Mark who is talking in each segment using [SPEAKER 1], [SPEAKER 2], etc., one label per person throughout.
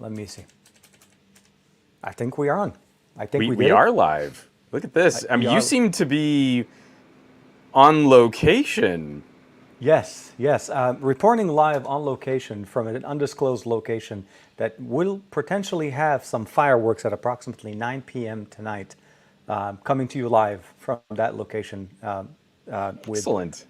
[SPEAKER 1] Let me see. I think we are on. I think we
[SPEAKER 2] We are live. Look at this. I mean, you seem to be on location.
[SPEAKER 1] Yes, yes. Reporting live on location from an undisclosed location that will potentially have some fireworks at approximately 9 p.m. tonight. Coming to you live from that location.
[SPEAKER 2] Excellent.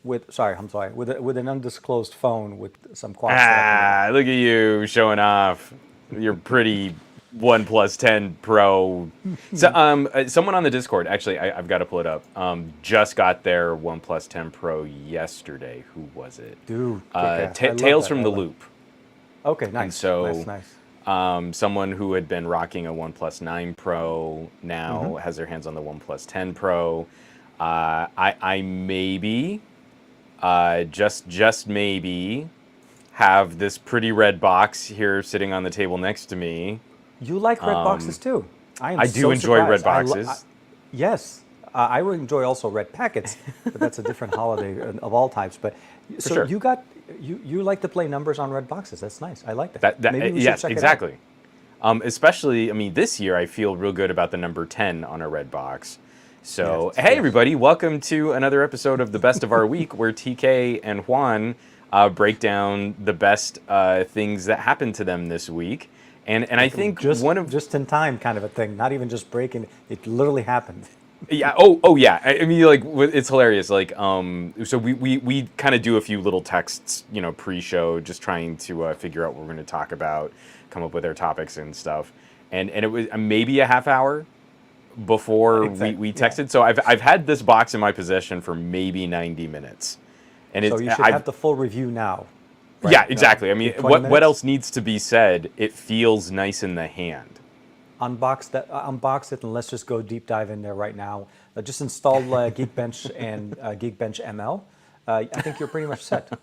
[SPEAKER 1] I'm sorry, with an undisclosed phone with some quad stuff.
[SPEAKER 2] Look at you showing off your pretty OnePlus 10 Pro. So, someone on the Discord, actually, I've got to pull it up. Just got their OnePlus 10 Pro yesterday. Who was it?
[SPEAKER 1] Dude, kick-ass.
[SPEAKER 2] Tales from the Loop.
[SPEAKER 1] Okay, nice.
[SPEAKER 2] And so,
[SPEAKER 1] nice.
[SPEAKER 2] Someone who had been rocking a OnePlus 9 Pro now has their hands on the OnePlus 10 Pro. I maybe, just maybe, have this pretty red box here sitting on the table next to me.
[SPEAKER 1] You like red boxes too.
[SPEAKER 2] I do enjoy red boxes.
[SPEAKER 1] Yes, I would enjoy also red packets, but that's a different holiday of all types. But so
[SPEAKER 2] sure.
[SPEAKER 1] you like to play numbers on red boxes. That's nice. I like that.
[SPEAKER 2] Maybe we should check exactly. It out. Especially, I mean, this year I feel real good about the number 10 on a red box. So, hey everybody, welcome to another episode of the Best of Our Week, where TK and Juan break down the best things that happened to them this week. And I think
[SPEAKER 1] just in time kind of a thing, not even just breaking. It literally happened.
[SPEAKER 2] Yeah. Oh yeah. I mean, like, it's hilarious. Like, so we kind of do a few little texts, pre-show, just trying to figure out what we're going to talk about, come up with our topics and stuff. And it was maybe a half hour before we texted. Yeah. So I've had this box in my possession for maybe 90 minutes. And
[SPEAKER 1] so you should have the full review now.
[SPEAKER 2] Right? Yeah, exactly. I mean, what else needs to be said? It feels nice in the hand.
[SPEAKER 1] Unbox it, and let's just go deep dive in there right now. Just install Geekbench and Geekbench ML. I think you're pretty much set,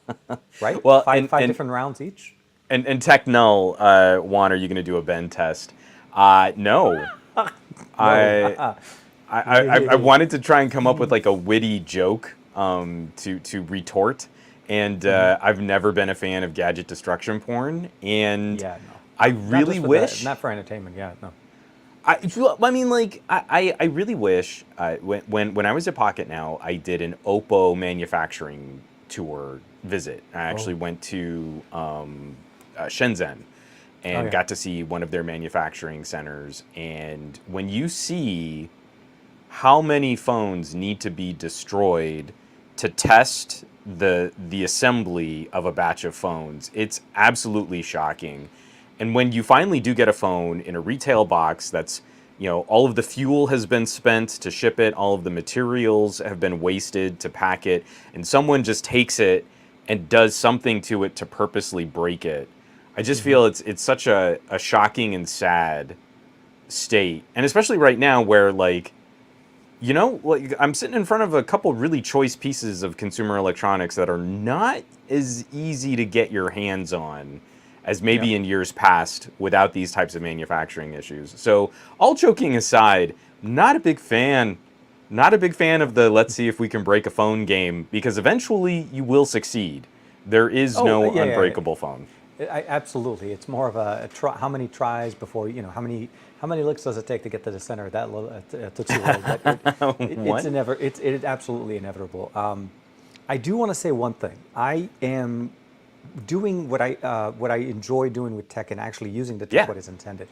[SPEAKER 1] right?
[SPEAKER 2] Well,
[SPEAKER 1] five different rounds each.
[SPEAKER 2] And Tech Null, Juan, are you going to do a Ben test? No. I wanted to try and come up with like a witty joke to retort. And I've never been a fan of gadget destruction porn, and I really wish
[SPEAKER 1] not for entertainment. Yeah, no.
[SPEAKER 2] I mean, like, I really wish when I was at Pocket Now, I did an Oppo manufacturing tour visit. I actually went to Shenzhen and got to see one of their manufacturing centers. And when you see how many phones need to be destroyed to test the assembly of a batch of phones, it's absolutely shocking. And when you finally do get a phone in a retail box that's, all of the fuel has been spent to ship it, all of the materials have been wasted to pack it, and someone just takes it and does something to it to purposely break it, I just feel it's such a shocking and sad state. And especially right now where, like, I'm sitting in front of a couple really choice pieces of consumer electronics that are not as easy to get your hands on as maybe in years past without these types of manufacturing issues. So, all joking aside, not a big fan of the let's see if we can break a phone game, because eventually you will succeed. There is no unbreakable phone.
[SPEAKER 1] Absolutely. It's more of a how many tries before, how many licks does it take to get to the center of that little Tootsie Roll? It's absolutely inevitable. I do want to say one thing. I am doing what I enjoy doing with tech and actually using the tech what is intended.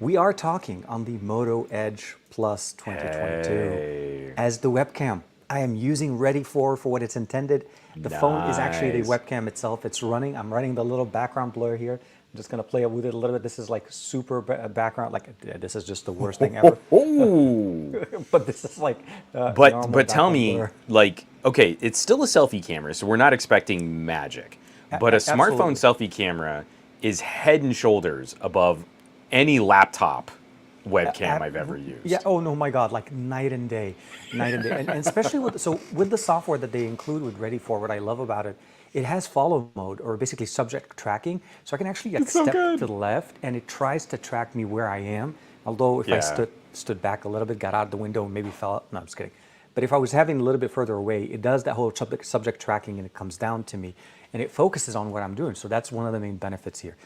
[SPEAKER 1] We are talking on the Moto Edge Plus 2022 as the webcam. I am using Ready for what it's intended. The phone is actually the webcam itself. It's running. I'm running the little background blur here. I'm just going to play with it a little bit. This is like super background. Like, this is just the worst thing ever. But this is like
[SPEAKER 2] but tell me blur. Like, okay, it's still a selfie camera, so we're not expecting magic. But a smartphone selfie camera is head and shoulders above any laptop webcam I've ever used.
[SPEAKER 1] Yeah. Oh no, my God! Like night and day, and especially with the software that they include with Ready for, what I love about it, it has follow mode, or basically subject tracking. So I can actually step to the left, and it tries to track me where I am. Although if I stood back a little bit, got out the window, and maybe fell out. No, I'm just kidding. But if I was having a little bit further away, it does that whole subject tracking, and it comes down to me, and it focuses on what I'm doing. So that's one of the main benefits here.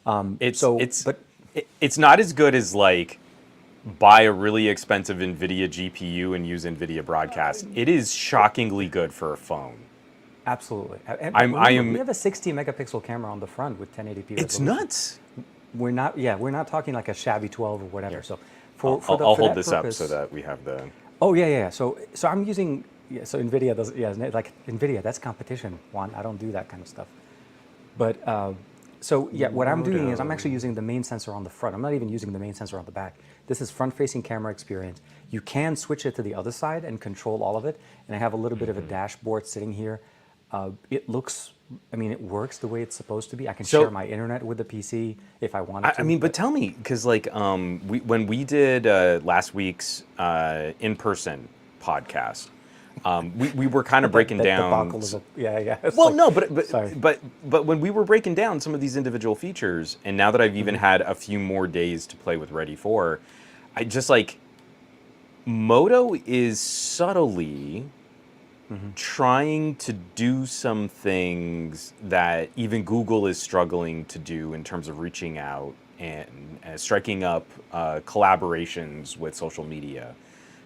[SPEAKER 2] It's not as good as like buy a really expensive NVIDIA GPU and use NVIDIA Broadcast. It is shockingly good for a phone.
[SPEAKER 1] Absolutely. And
[SPEAKER 2] I am.
[SPEAKER 1] we have a 60 megapixel camera on the front with 1080p
[SPEAKER 2] It's
[SPEAKER 1] resolution.
[SPEAKER 2] nuts.
[SPEAKER 1] We're not talking like a shabby 12 or whatever.
[SPEAKER 2] Here.
[SPEAKER 1] So
[SPEAKER 2] I'll hold this purpose, up so that we have the.
[SPEAKER 1] Oh yeah. So I'm using so NVIDIA does like NVIDIA, that's competition, Juan. I don't do that kind of stuff. But what I'm doing is I'm actually using the main sensor on the front. I'm not even using the main sensor on the back. This is front-facing camera experience. You can switch it to the other side and control all of it. And I have a little bit of a dashboard sitting here. It looks, it works the way it's supposed to be. I can share my internet with the PC if I wanted to.
[SPEAKER 2] But tell me, because like when we did last week's in-person podcast, we were kind of breaking down.
[SPEAKER 1] Well,
[SPEAKER 2] no, but when we were breaking down some of these individual features, and now that I've even had a few more days to play with Ready 4, I just like Moto is subtly trying to do some things that even Google is struggling to do in terms of reaching out and striking up collaborations with social media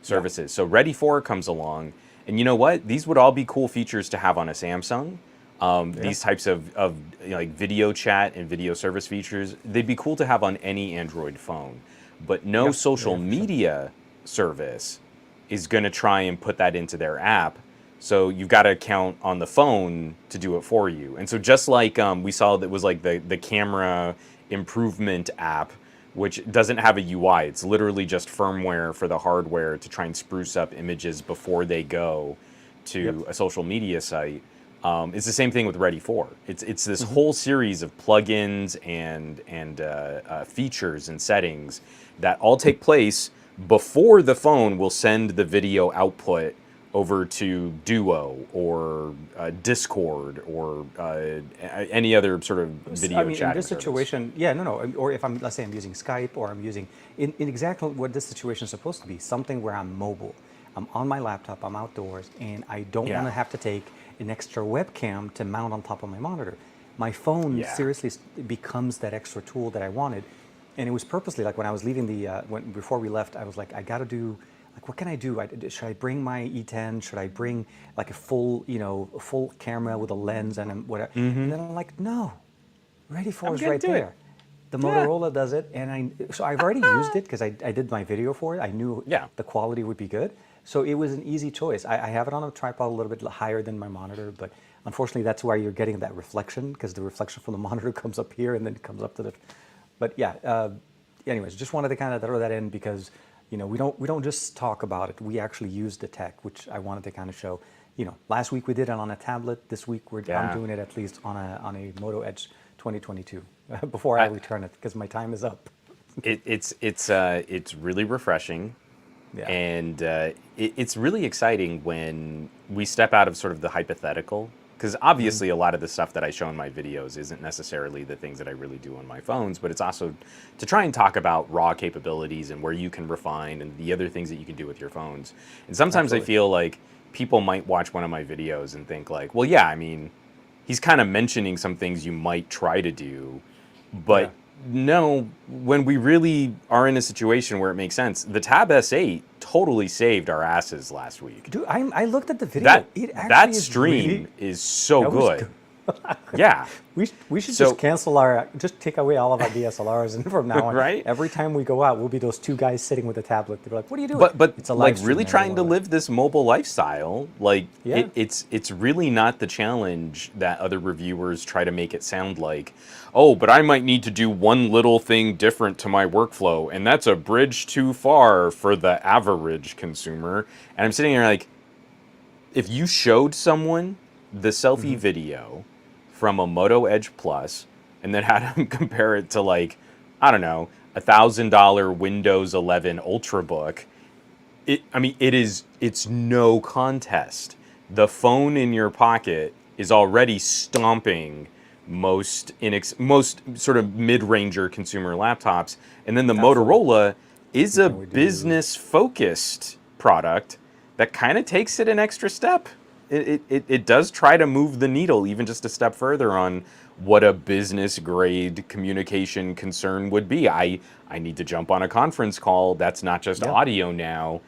[SPEAKER 2] services. So Ready 4 comes along. And you know what? These would all be cool features to have on a Samsung. These types of like video chat and video service features, they'd be cool to have on any Android phone. But no social media service is going to try and put that into their app. So you've got to count on the phone to do it for you. And so just like we saw that was like the camera improvement app, which doesn't have a UI. It's literally just firmware for the hardware to try and spruce up images before they go to a social media site. It's the same thing with Ready 4. It's this whole series of plugins and features and settings that all take place before the phone will send the video output over to Duo or Discord or any other sort of video chat.
[SPEAKER 1] In this situation, or if let's say I'm using Skype, or I'm using in exactly what this situation is supposed to be, something where I'm mobile. I'm on my laptop, I'm outdoors, and I don't want to have to take an extra webcam to mount on top of my monitor. My phone seriously becomes that extra tool that I wanted, and it was purposely like when I was leaving before we left, I was like, I got to do. Like, what can I do? Should I bring my E10? Should I bring like a full camera with a lens and whatever? And then I'm like, no, Ready 4 is right there. The Motorola does it, and so I've already used it because I did my video for it. I knew the quality would be good, so it was an easy choice. I have it on a tripod a little bit higher than my monitor, but unfortunately, that's why you're getting that reflection, because the reflection from the monitor comes up here and then comes up to the. But anyways, just wanted to kind of throw that in because. We don't just talk about it. We actually use the tech, which I wanted to kind of show. Last week we did it on a tablet. This week I'm doing it at least on a Moto Edge 2022 before I return it because my time is up.
[SPEAKER 2] It's really refreshing, and it's really exciting when we step out of sort of the hypothetical. Because obviously a lot of the stuff that I show in my videos isn't necessarily the things that I really do on my phones, but it's also to try and talk about raw capabilities and where you can refine and the other things that you can do with your phones. And sometimes I feel like people might watch one of my videos and think like, well, he's kind of mentioning some things you might try to do, but no, when we really are in a situation where it makes sense, the Tab S8 totally saved our asses last week.
[SPEAKER 1] Dude, I looked at the video.
[SPEAKER 2] That stream is so good. Yeah.
[SPEAKER 1] We should just just take away all of our DSLRs, and from now on, every time we go out, we'll be those two guys sitting with a tablet. They're like, "What are you doing?"
[SPEAKER 2] But
[SPEAKER 1] it's a
[SPEAKER 2] like really trying to live this mobile lifestyle. Like it's really not the challenge that other reviewers try to make it sound like. Oh, but I might need to do one little thing different to my workflow, and that's a bridge too far for the average consumer. And I'm sitting here like, if you showed someone the selfie video from a Moto Edge Plus and then had them compare it to like, I don't know, $1,000 Windows 11 Ultrabook, it's no contest. The phone in your pocket is already stomping most sort of mid-ranger consumer laptops, and then the Motorola is a business-focused product that kind of takes it an extra step. it does try to move the needle even just a step further on what a business grade communication concern would be. I need to jump on a conference call that's not just audio now.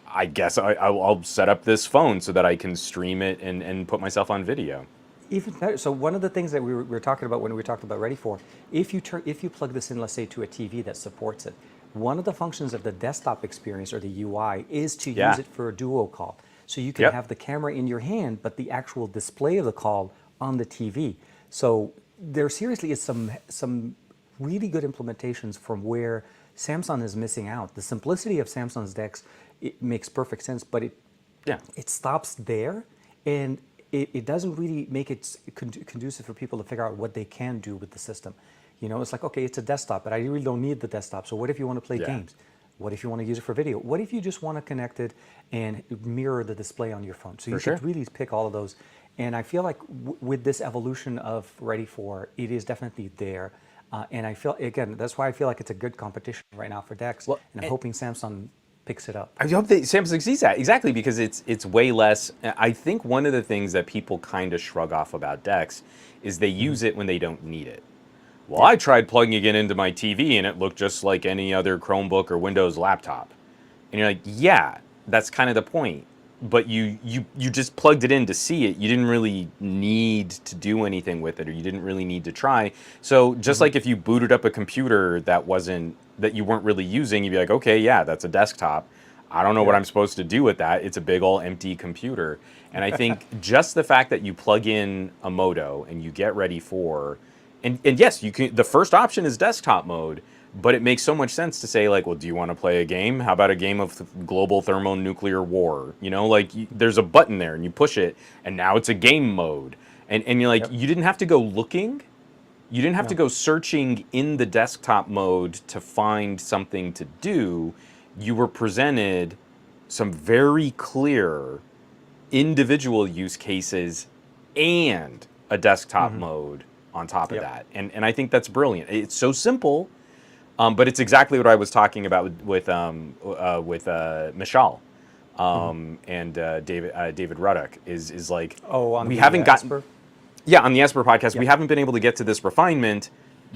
[SPEAKER 2] I guess I'll set up this phone so that I can stream it and put myself on video.
[SPEAKER 1] Even better. So one of the things that we were talking about when we talked about Ready For, if you plug this in, let's say, to a TV that supports it, one of the functions of the desktop experience or the UI is to use it for a duo call. So you can have the camera in your hand, but the actual display of the call on the TV. So there seriously is some really good implementations from where Samsung is missing out. The simplicity of Samsung's DeX, it makes perfect sense, but it stops there, and it doesn't really make it conducive for people to figure out what they can do with the system. You know, it's like, okay, it's a desktop, but I really don't need the desktop. So what if you want to play games? What if you want to use it for video? What if you just want to connect it and mirror the display on your phone? So you could really pick all of those. And I feel like with this evolution of Ready For, it is definitely there. And I feel, again, that's why I feel like it's a good competition right now for DeX. Well, and I'm hoping Samsung picks it up.
[SPEAKER 2] I hope that Samsung sees that, exactly, because it's way less. I think one of the things that people kind of shrug off about DeX is they use it when they don't need it. Well, I tried plugging it into my TV and it looked just like any other Chromebook or Windows laptop. And you're like, yeah, that's kind of the point. But you just plugged it in to see it. You didn't really need to do anything with it, or you didn't really need to try. So just like if you booted up a computer that you weren't really using, you'd be like, okay, yeah, that's a desktop. I don't know what I'm supposed to do with that. It's a big old empty computer. And I think just the fact that you plug in a Moto and you get Ready For, and yes, you can. The first option is desktop mode, but it makes so much sense to say, like, well, do you want to play a game? How about a game of global thermonuclear war? You know, like there's a button there and you push it and now it's a game mode. And you're like, you didn't have to go looking. You didn't have to go searching in the desktop mode to find something to do. You were presented some very clear individual use cases and a desktop mode on top of that. And I think that's brilliant. It's so simple. But it's exactly what I was talking about with Michal and David Ruddock is like, we haven't gotten on the Esper podcast, we haven't been able to get to this refinement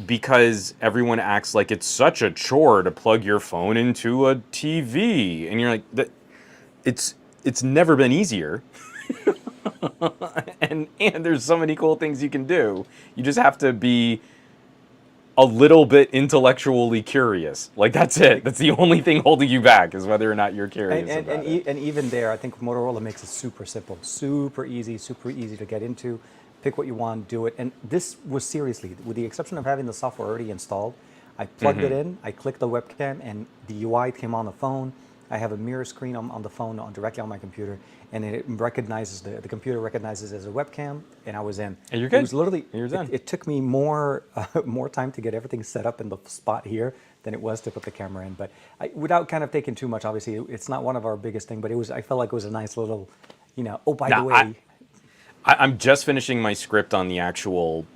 [SPEAKER 2] because everyone acts like it's such a chore to plug your phone into a TV, and you're like, it's never been easier. and there's so many cool things you can do. You just have to be a little bit intellectually curious. Like, that's it. That's the only thing holding you back, is whether or not you're curious about it.
[SPEAKER 1] And even there, I think Motorola makes it super simple, super easy to get into. Pick what you want, do it. And this was seriously, with the exception of having the software already installed, I plugged it in, I clicked the webcam, and the UI came on the phone. I have a mirror screen on the phone directly on my computer, and it recognizes, the computer recognizes as a webcam, and I was in.
[SPEAKER 2] And you're good.
[SPEAKER 1] It was literally,
[SPEAKER 2] you're done.
[SPEAKER 1] It took me more time to get everything set up in the spot here than it was to put the camera in. But without kind of taking too much, obviously, it's not one of our biggest things, but I felt like it was a nice little, oh, by the way.
[SPEAKER 2] I'm just finishing my script on the actual,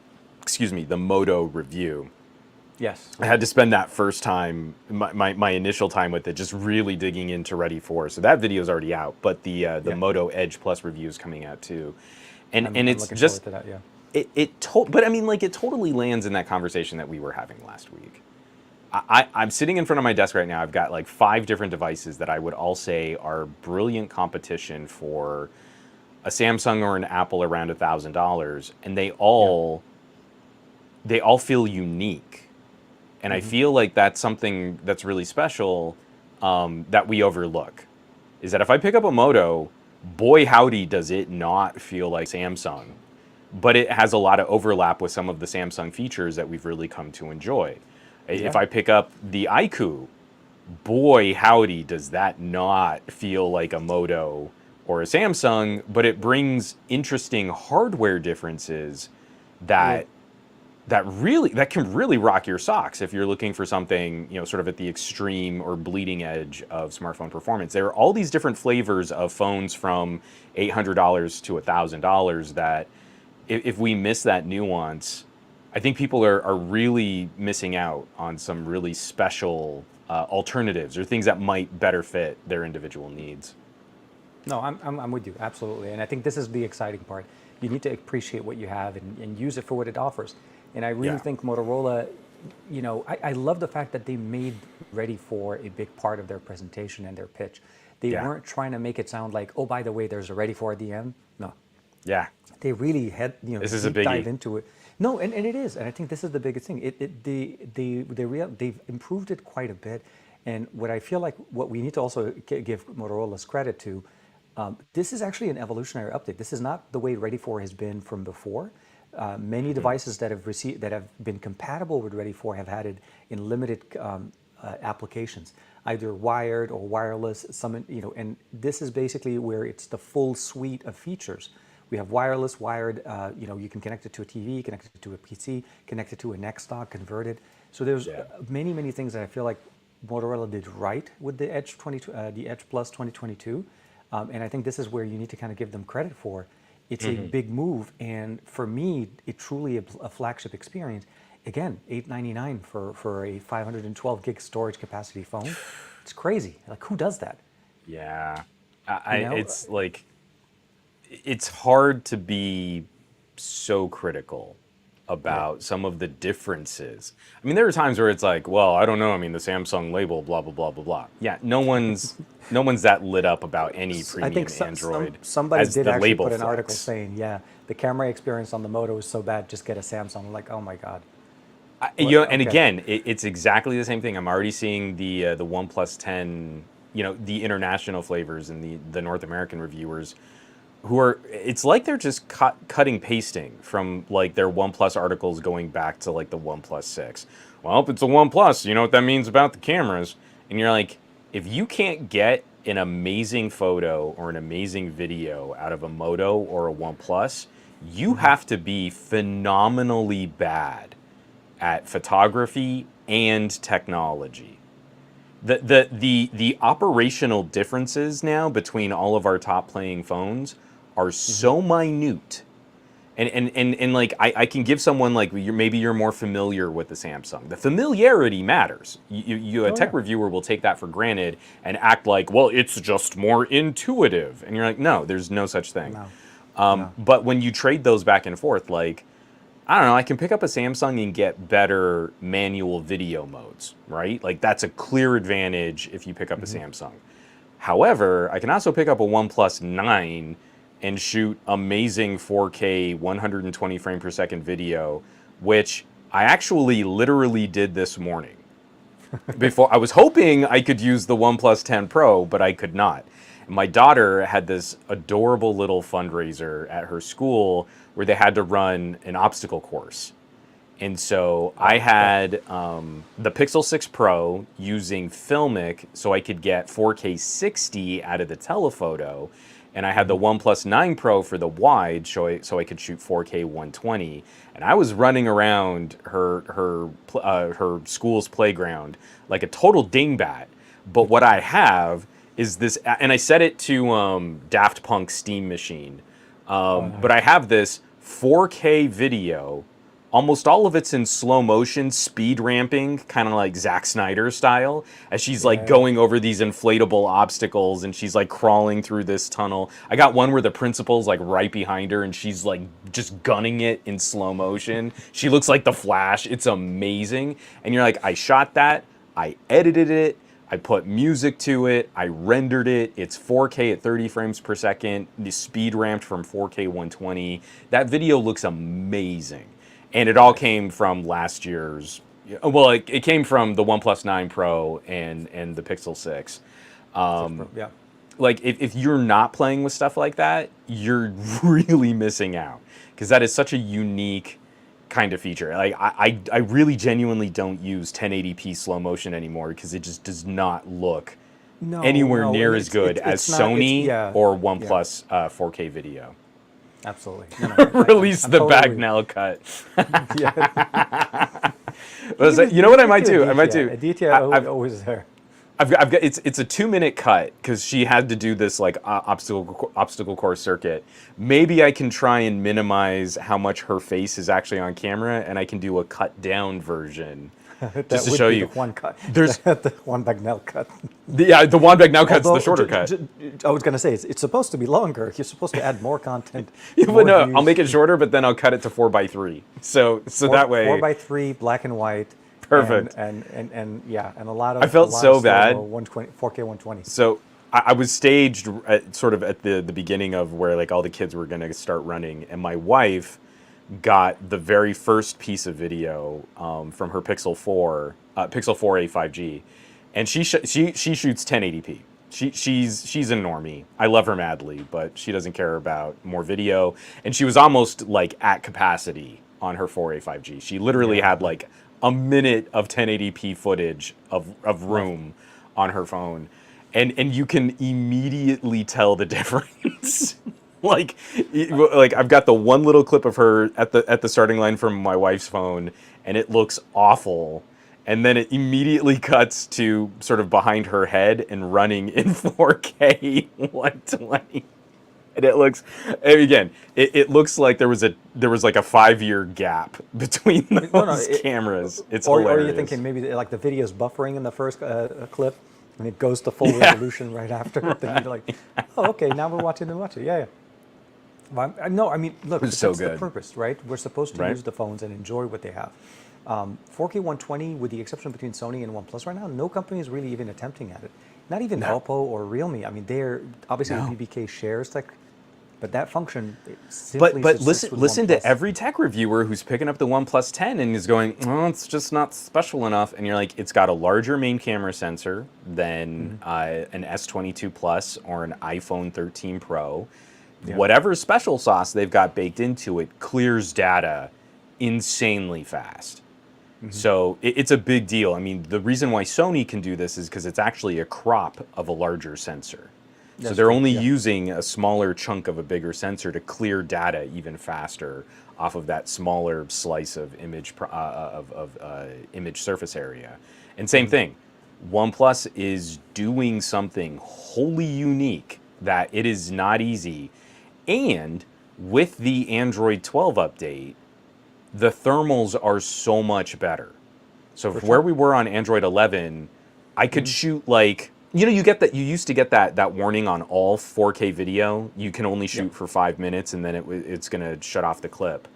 [SPEAKER 2] the Moto review.
[SPEAKER 1] Yes.
[SPEAKER 2] I had to spend that first time, my initial time with it, just really digging into Ready For. So that video is already out, but the Moto Edge Plus review is coming out too, and it's just
[SPEAKER 1] forward to that,
[SPEAKER 2] but I mean, like, it totally lands in that conversation that we were having last week. I'm sitting in front of my desk right now. I've got like 5 different devices that I would all say are brilliant competition for a Samsung or an Apple around $1,000, and they all feel unique. And I feel like that's something that's really special that we overlook. Is that if I pick up a Moto, boy howdy does it not feel like Samsung. But it has a lot of overlap with some of the Samsung features that we've really come to enjoy. Yeah. If I pick up the iQOO, boy howdy does that not feel like a Moto or a Samsung, but it brings interesting hardware differences that can really rock your socks if you're looking for something, sort of at the extreme or bleeding edge of smartphone performance. There are all these different flavors of phones from $800 to $1,000 that if we miss that nuance, I think people are really missing out on some really special alternatives or things that might better fit their individual needs.
[SPEAKER 1] No, I'm with you, absolutely. And I think this is the exciting part. You need to appreciate what you have and use it for what it offers. And I really
[SPEAKER 2] Yeah.
[SPEAKER 1] think Motorola, I love the fact that they made Ready for a big part of their presentation and their pitch. They
[SPEAKER 2] Yeah.
[SPEAKER 1] weren't trying to make it sound like, oh, by the way, there's a Ready for at the end. No,
[SPEAKER 2] Yeah.
[SPEAKER 1] they really had,
[SPEAKER 2] This is a
[SPEAKER 1] deep dive
[SPEAKER 2] biggie.
[SPEAKER 1] into it. No, and it is, and I think this is the biggest thing. They've improved it quite a bit, and what I feel like what we need to also give Motorola's credit to, this is actually an evolutionary update. This is not the way Ready for has been from before. Many devices that have been compatible with Ready for have had it in limited applications, either wired or wireless. And this is basically where it's the full suite of features. We have wireless, wired. You can connect it to a TV, connect it to a PC, connect it to a next dock, convert it. So there's many things that I feel like Motorola did right with the Edge the Edge Plus 2022, and I think this is where you need to kind of give them credit for. It's a big move, and for me, it truly a flagship experience. Again, $899 for a 512 gig storage capacity phone. It's crazy. Like, who does that?
[SPEAKER 2] Yeah.
[SPEAKER 1] You know?
[SPEAKER 2] It's like, it's hard to be so critical about some of the differences. I mean, there are times where it's like, well, I don't know. I mean, the Samsung label, blah, blah, blah, blah, blah. Yeah, no one's that lit up about any
[SPEAKER 1] I
[SPEAKER 2] premium
[SPEAKER 1] think
[SPEAKER 2] Android
[SPEAKER 1] somebody
[SPEAKER 2] as
[SPEAKER 1] did
[SPEAKER 2] the
[SPEAKER 1] actually
[SPEAKER 2] label
[SPEAKER 1] put an
[SPEAKER 2] flex.
[SPEAKER 1] article saying, yeah, the camera experience on the Moto is so bad, just get a Samsung. I'm like, oh my God.
[SPEAKER 2] And
[SPEAKER 1] Okay.
[SPEAKER 2] again, it's exactly the same thing. I'm already seeing the OnePlus 10, the international flavors and the North American reviewers who are, it's like they're just cutting pasting from like their OnePlus articles going back to like the OnePlus 6. Well, if it's a OnePlus, you know what that means about the cameras. And you're like, if you can't get an amazing photo or an amazing video out of a Moto or a OnePlus, you have to be phenomenally bad at photography and technology. The operational differences now between all of our top playing phones are so minute. And like I can give someone like maybe you're more familiar with the Samsung. The familiarity matters. A tech reviewer will take that for granted and act like, well, it's just more intuitive. And you're like, no, there's no such thing.
[SPEAKER 1] No.
[SPEAKER 2] But when you trade those back and forth, like, I don't know, I can pick up a Samsung and get better manual video modes, right? Like that's a clear advantage if you pick up a Samsung. However, I can also pick up a OnePlus 9 and shoot amazing 4K 120 frame per second video, which I actually literally did this morning. Before I was hoping I could use the OnePlus 10 Pro, but I could not. My daughter had this adorable little fundraiser at her school where they had to run an obstacle course. And so I had the Pixel 6 Pro using Filmic so I could get 4K 60 out of the telephoto. And I had the OnePlus 9 Pro for the wide so I could shoot 4K 120. And I was running around her school's playground like a total dingbat. But what I have is this, and I set it to Daft Punk Steam Machine. But I have this 4K video. Almost all of it's in slow motion, speed ramping, kind of like Zack Snyder style, as she's like going over these inflatable obstacles and she's like crawling through this tunnel. I got one where the principal's like right behind her and she's like just gunning it in slow motion. She looks like the Flash. It's amazing. And you're like, I shot that, I edited it, I put music to it, I rendered it, it's 4K at 30 frames per second, the speed ramped from 4K 120. That video looks amazing. And it all came from last year's, well, it came from the OnePlus 9 Pro and the Pixel 6. Like, if you're not playing with stuff like that, you're really missing out. Because that is such a unique kind of feature. Like, I really genuinely don't use 1080p slow motion anymore because it just does not look anywhere near as good as Sony or OnePlus 4K video.
[SPEAKER 1] Absolutely.
[SPEAKER 2] Release the Bagnell cut. You know what I might do? I might do.
[SPEAKER 1] Aditya always there.
[SPEAKER 2] I've got it's a 2-minute cut because she had to do this like obstacle course circuit. Maybe I can try and minimize how much her face is actually on camera, and I can do a cut down version just to show you.
[SPEAKER 1] The Juan cut.
[SPEAKER 2] There's
[SPEAKER 1] the Juan Bagnell cut.
[SPEAKER 2] the Juan Bagnell cut's the shorter cut.
[SPEAKER 1] I was going to say, it's supposed to be longer. You're supposed to add more content.
[SPEAKER 2] Yeah,
[SPEAKER 1] more
[SPEAKER 2] but no,
[SPEAKER 1] views.
[SPEAKER 2] I'll make it shorter, but then I'll cut it to 4:3. So that way.
[SPEAKER 1] 4:3, black and white.
[SPEAKER 2] Perfect.
[SPEAKER 1] And yeah, and a lot of.
[SPEAKER 2] I felt so bad.
[SPEAKER 1] 120, 4K 120.
[SPEAKER 2] So I was staged sort of at the beginning of where like all the kids were going to start running, and my wife got the very first piece of video from her Pixel 4a 5G, and she shoots 1080p. She's a normie. I love her madly, but she doesn't care about more video. And she was almost like at capacity on her 4A 5G. She literally had like a minute of 1080p footage of room on her phone, and you can immediately tell the difference. like I've got the one little clip of her at the starting line from my wife's phone, and it looks awful. And then it immediately cuts to sort of behind her head and running in 4K 120. And it looks, again, it looks like there was like a 5-year gap between those cameras. It's hilarious.
[SPEAKER 1] Or you're thinking maybe like the video's buffering in the first clip, and it goes to full resolution right after. Right. Then you're like, oh, okay, now we're watching the watch it. Yeah. Well, no, I mean, look, that's the purpose, right? We're supposed to use the phones and enjoy what they have. 4K 120, with the exception between Sony and OnePlus right now, no company is really even attempting at it. Not even Oppo or Realme. I mean, they're obviously the BBK shares tech, but that function simply
[SPEAKER 2] But listen to every tech reviewer who's picking up the OnePlus 10 and is going, oh, it's just not special enough. And you're like, it's got a larger main camera sensor than an S22 Plus or an iPhone 13 Pro. Yeah. Whatever special sauce they've got baked into it clears data insanely fast. So it's a big deal. I mean, the reason why Sony can do this is because it's actually a crop of a larger sensor. So they're only using a smaller chunk of a bigger sensor to clear data even faster off of that smaller slice of image image surface area. And same thing, OnePlus is doing something wholly unique that it is not easy. And with the Android 12 update, the thermals are so much better. So where we were on Android 11, I could shoot like, you know, you used to get that warning on all 4K video. You can only shoot for 5 minutes, and then it's gonna shut off the clip.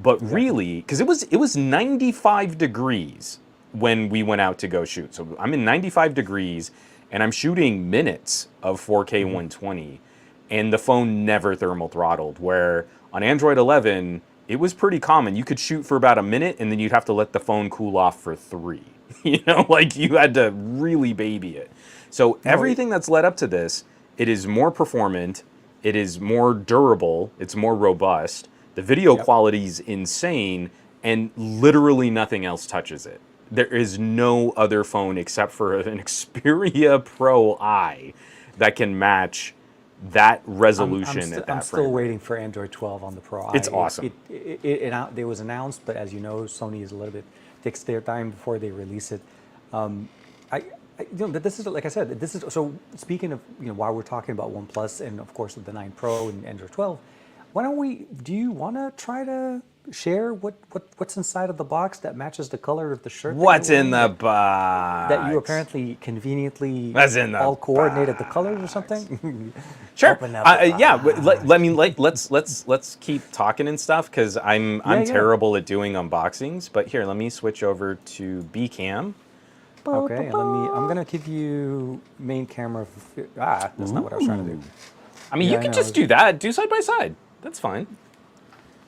[SPEAKER 2] But really, because it was 95 degrees when we went out to go shoot. So I'm in 95 degrees, and I'm shooting minutes of 4K 120, and the phone never thermal throttled. Where on Android 11, it was pretty common. You could shoot for about a minute, and then you'd have to let the phone cool off for 3. You know, like you had to really baby it. So everything that's led up to this, it is more performant, it is more durable, it's more robust. The video quality is insane, and literally nothing else touches it. There is no other phone except for an Xperia Pro I that can match that resolution at that
[SPEAKER 1] I'm still waiting for Android 12 on the Pro.
[SPEAKER 2] It's awesome.
[SPEAKER 1] It was announced, but as you know, Sony is a little bit takes their time before they release it. But this is, like I said, this is so. Speaking of, while we're talking about OnePlus and of course the 9 Pro and Android 12, why don't we? Do you want to try to share what's inside of the box that matches the color of the shirt?
[SPEAKER 2] What's in the box?
[SPEAKER 1] That you apparently conveniently
[SPEAKER 2] all
[SPEAKER 1] coordinated the colors or something.
[SPEAKER 2] Sure. Let's keep talking and stuff because I'm terrible at doing unboxings. But here, let me switch over to B-Cam.
[SPEAKER 1] Okay, I'm gonna give you main camera. That's not what I was trying to do.
[SPEAKER 2] I mean, you can just do that. Do side by side. That's fine.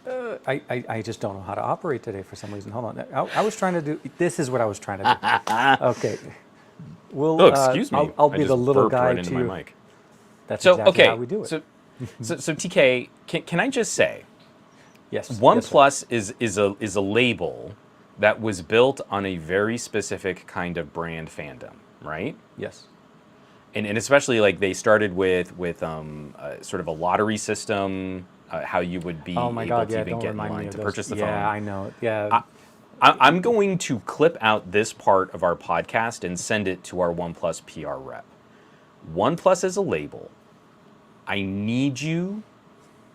[SPEAKER 1] I just don't know how to operate today for some reason. Hold on. I was trying to do. This is what I was trying to do. Okay. Well,
[SPEAKER 2] excuse me.
[SPEAKER 1] I'll be the little guy
[SPEAKER 2] right into my mic.
[SPEAKER 1] That's exactly how we do it.
[SPEAKER 2] So TK, can I just say?
[SPEAKER 1] Yes.
[SPEAKER 2] OnePlus is a label that was built on a very specific kind of brand fandom, right?
[SPEAKER 1] Yes.
[SPEAKER 2] And especially like they started with sort of a lottery system, how you would be able to even get in line to purchase the phone.
[SPEAKER 1] Yeah, I know. Yeah.
[SPEAKER 2] I'm going to clip out this part of our podcast and send it to our OnePlus PR rep. OnePlus is a label. I need you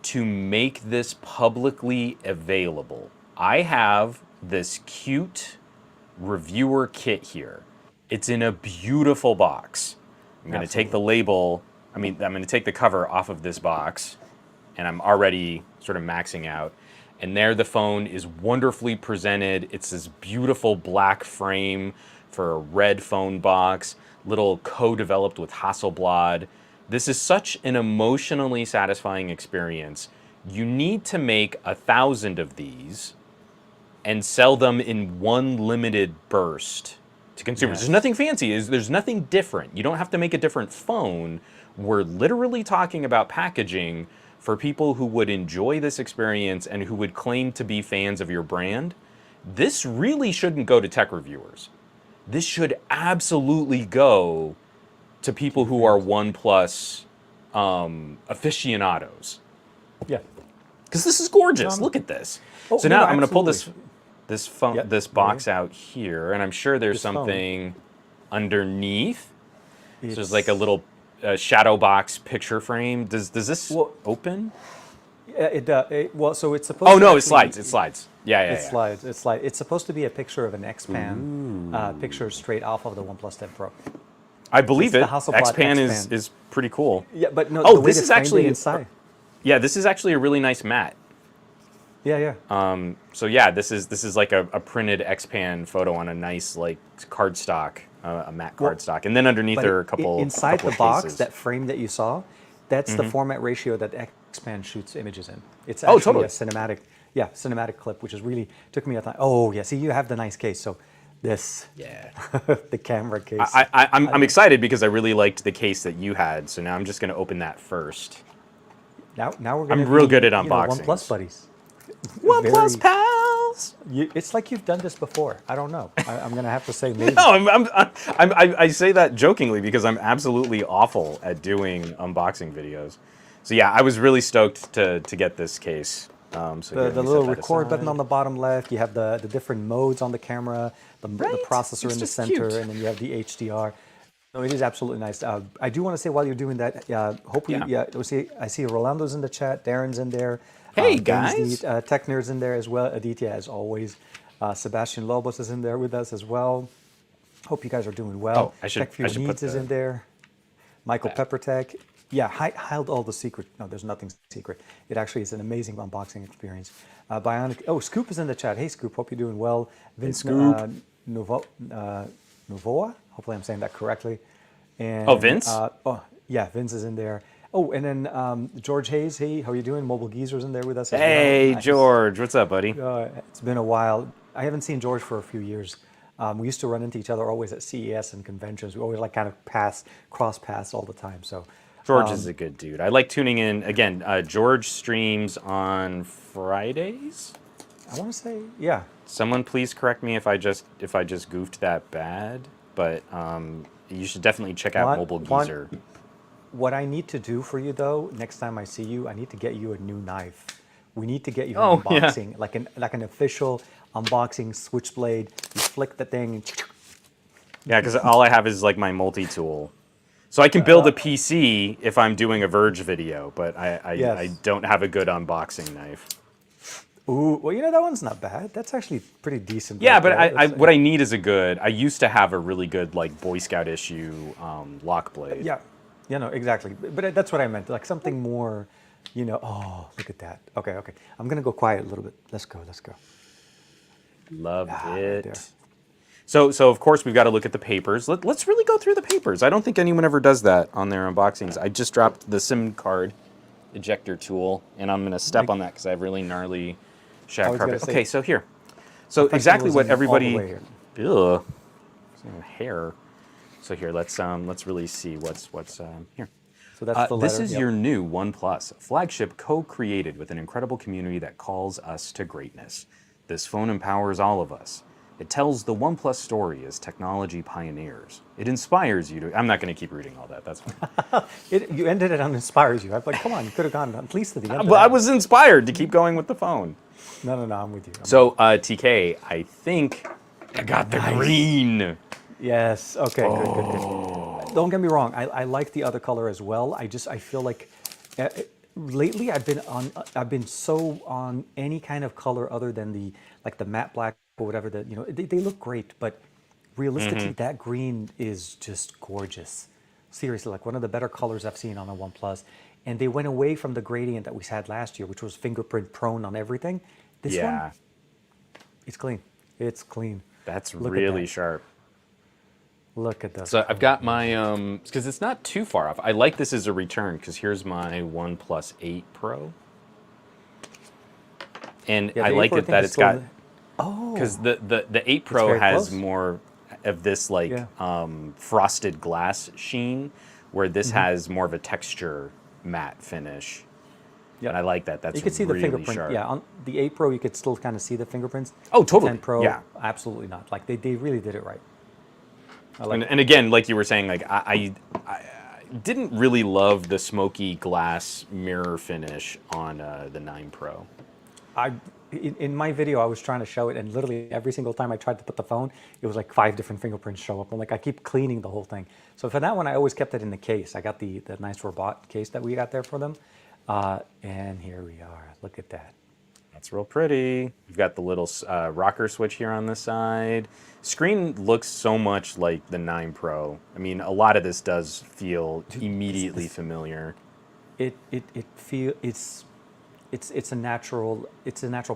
[SPEAKER 2] to make this publicly available. I have this cute reviewer kit here. It's in a beautiful box. I'm going to take the label, I'm going to take the cover off of this box, and I'm already sort of maxing out. And there the phone is wonderfully presented. It's this beautiful black frame for a red phone box, little co-developed with Hasselblad. This is such an emotionally satisfying experience. You need to make 1,000 of these and sell them in one limited burst to consumers. There's nothing fancy. There's nothing different. You don't have to make a different phone. We're literally talking about packaging for people who would enjoy this experience and who would claim to be fans of your brand. This really shouldn't go to tech reviewers. This should absolutely go to people who are OnePlus aficionados.
[SPEAKER 1] Yeah.
[SPEAKER 2] Because this is gorgeous. Look at this. So now I'm going to pull this box out here, and I'm sure there's something underneath. So there's like a little shadow box picture frame. Does this open?
[SPEAKER 1] Well, so it's supposed.
[SPEAKER 2] Oh no, it slides. It slides. Yeah.
[SPEAKER 1] Slides. It slides. It's supposed to be a picture of an X-Pan picture straight off of the OnePlus 10 Pro.
[SPEAKER 2] I believe it. X-Pan is pretty cool.
[SPEAKER 1] Yeah, but no.
[SPEAKER 2] Oh, this is actually
[SPEAKER 1] inside.
[SPEAKER 2] Yeah, this is actually a really nice matte.
[SPEAKER 1] Yeah.
[SPEAKER 2] So yeah, this is like a printed X-Pan photo on a nice like cardstock, a matte cardstock, and then underneath there are a couple.
[SPEAKER 1] Inside
[SPEAKER 2] the
[SPEAKER 1] box, that frame that you saw, that's the format ratio that X-Pan shoots images in. It's actually a cinematic clip, which is really took me a time. Oh yeah, see you have the nice case, so this the camera case.
[SPEAKER 2] I'm excited because I really liked the case that you had, so now I'm just going to open that first.
[SPEAKER 1] Now we're going to.
[SPEAKER 2] I'm real good at unboxing.
[SPEAKER 1] OnePlus buddies.
[SPEAKER 2] OnePlus pals.
[SPEAKER 1] It's like you've done this before. I don't know. I'm going to have to say maybe.
[SPEAKER 2] No, I say that jokingly because I'm absolutely awful at doing unboxing videos. So yeah, I was really stoked to get this case. So
[SPEAKER 1] the little record button on the bottom left. You have the different modes on the camera, the processor in the center, and then you have the HDR. No, it is absolutely nice. I do want to say while you're doing that, hopefully, I see Rolando's in the chat, Darren's in there.
[SPEAKER 2] Hey guys,
[SPEAKER 1] Tech Nerd's in there as well. Aditya, as always. Sebastian Lobos is in there with us as well. Hope you guys are doing well. Tech Few Needs is in there. Michael Peppertech. Yeah, hide all the secret. No, there's nothing secret. It actually is an amazing unboxing experience. Bionic. Oh, Scoop is in the chat. Hey, Scoop. Hope you're doing well. Vince Novoa. Hopefully, I'm saying that correctly. And,
[SPEAKER 2] Vince.
[SPEAKER 1] Vince is in there. Oh, and then George Hayes. Hey, how are you doing? Mobile Geezer's in there with us.
[SPEAKER 2] Hey,
[SPEAKER 1] nice.
[SPEAKER 2] George. What's up, buddy?
[SPEAKER 1] It's been a while. I haven't seen George for a few years. We used to run into each other always at CES and conventions. We always like kind of cross paths all the time. So.
[SPEAKER 2] George is a good dude. I like tuning in. Again, George streams on Fridays.
[SPEAKER 1] I want to say, yeah.
[SPEAKER 2] Someone please correct me if I just goofed that bad. But you should definitely check out Mobile Geezer.
[SPEAKER 1] What I need to do for you though, next time I see you, I need to get you a new knife. We need to get you an unboxing, like an official unboxing switchblade. You flick the thing. And
[SPEAKER 2] yeah, because all I have is like my multi-tool. So I can build a PC if I'm doing a Verge video, but I don't have a good unboxing knife.
[SPEAKER 1] Ooh, well, that one's not bad. That's actually pretty decent.
[SPEAKER 2] Yeah, but what I need is I used to have a really good like Boy Scout issue lock blade.
[SPEAKER 1] Yeah, no, exactly. But that's what I meant, like something more, oh, look at that. Okay. I'm going to go quiet a little bit. Let's go.
[SPEAKER 2] Love it.
[SPEAKER 1] Right
[SPEAKER 2] So of course we've got to look at the papers. Let's really go through the papers. I don't think anyone ever does that on their unboxings. I just dropped the SIM card ejector tool, and I'm going to step on that because I have really gnarly shag carpet. Okay, so here. So exactly what everybody. Ugh. Hair. So here, let's really see what's here.
[SPEAKER 1] So that's the letter.
[SPEAKER 2] This is your new OnePlus, Flagship co-created with an incredible community that calls us to greatness. This phone empowers all of us. It tells the OnePlus story as technology pioneers. It inspires you to... I'm not going to keep reading all that. That's fine.
[SPEAKER 1] You ended it on inspires you. I'm like, come on, you could have gone at least to the end.
[SPEAKER 2] Well, I was inspired to keep going with the phone.
[SPEAKER 1] No, I'm with you.
[SPEAKER 2] TK, I think I got the green.
[SPEAKER 1] Yes. Okay. Good. Don't get me wrong. I like the other color as well. I feel like lately I've been so on any kind of color other than the matte black or whatever, they look great, but realistically,
[SPEAKER 2] Mm-hmm.
[SPEAKER 1] that green is just gorgeous. Seriously, like one of the better colors I've seen on a OnePlus. And they went away from the gradient that we had last year, which was fingerprint prone on everything. This one,
[SPEAKER 2] Yeah,
[SPEAKER 1] it's clean. It's clean.
[SPEAKER 2] that's
[SPEAKER 1] Look at
[SPEAKER 2] really
[SPEAKER 1] that.
[SPEAKER 2] sharp.
[SPEAKER 1] Look at those
[SPEAKER 2] So I've got
[SPEAKER 1] colors.
[SPEAKER 2] my because it's not too far off. I like this as a return because here's my OnePlus 8 Pro, and
[SPEAKER 1] Yeah,
[SPEAKER 2] I
[SPEAKER 1] the
[SPEAKER 2] like
[SPEAKER 1] 8 Pro I
[SPEAKER 2] it
[SPEAKER 1] think
[SPEAKER 2] that
[SPEAKER 1] is
[SPEAKER 2] it's got
[SPEAKER 1] still. Oh,
[SPEAKER 2] because the 8 Pro
[SPEAKER 1] very
[SPEAKER 2] has
[SPEAKER 1] close.
[SPEAKER 2] more of this like
[SPEAKER 1] Yeah.
[SPEAKER 2] frosted glass sheen, where this has more of a texture matte finish, and
[SPEAKER 1] Yeah.
[SPEAKER 2] I like that.
[SPEAKER 1] You
[SPEAKER 2] That's
[SPEAKER 1] could see the
[SPEAKER 2] really
[SPEAKER 1] fingerprint.
[SPEAKER 2] sharp.
[SPEAKER 1] Yeah, on the 8 Pro, you could still kind of see the fingerprints.
[SPEAKER 2] Oh,
[SPEAKER 1] The 10
[SPEAKER 2] totally.
[SPEAKER 1] Pro,
[SPEAKER 2] Yeah.
[SPEAKER 1] absolutely not. Like they really did it right. I like it.
[SPEAKER 2] And again, like you were saying, like I didn't really love the smoky glass mirror finish on the 9 Pro.
[SPEAKER 1] In my video, I was trying to show it, and literally every single time I tried to put the phone, it was like 5 different fingerprints show up. I'm like, I keep cleaning the whole thing. So for that one, I always kept it in the case. I got the nice robot case that we got there for them. And here we are. Look at that.
[SPEAKER 2] That's real pretty. You've got the little rocker switch here on the side. Screen looks so much like the 9 Pro. I mean, a lot of this does feel immediately familiar.
[SPEAKER 1] It feel it's a natural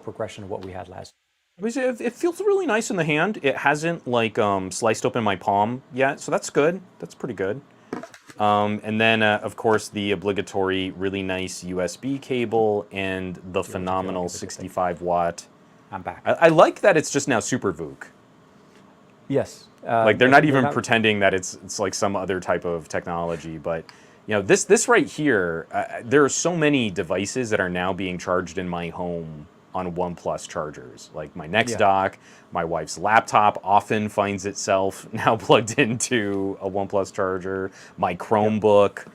[SPEAKER 1] progression of what we had last.
[SPEAKER 2] It feels really nice in the hand. It hasn't like sliced open my palm yet, so that's good. That's pretty good. And then, of course, the obligatory really nice USB cable and the phenomenal
[SPEAKER 1] give it a second.
[SPEAKER 2] 65 watt.
[SPEAKER 1] I'm back.
[SPEAKER 2] I like that it's just now Super VOOC.
[SPEAKER 1] Yes.
[SPEAKER 2] Like they're not even pretending that it's like some other type of technology, but this right here, there are so many devices that are now being charged in my home on OnePlus chargers. Like my Next
[SPEAKER 1] Yeah.
[SPEAKER 2] Dock, my wife's laptop often finds itself now plugged into a OnePlus charger. My Chromebook.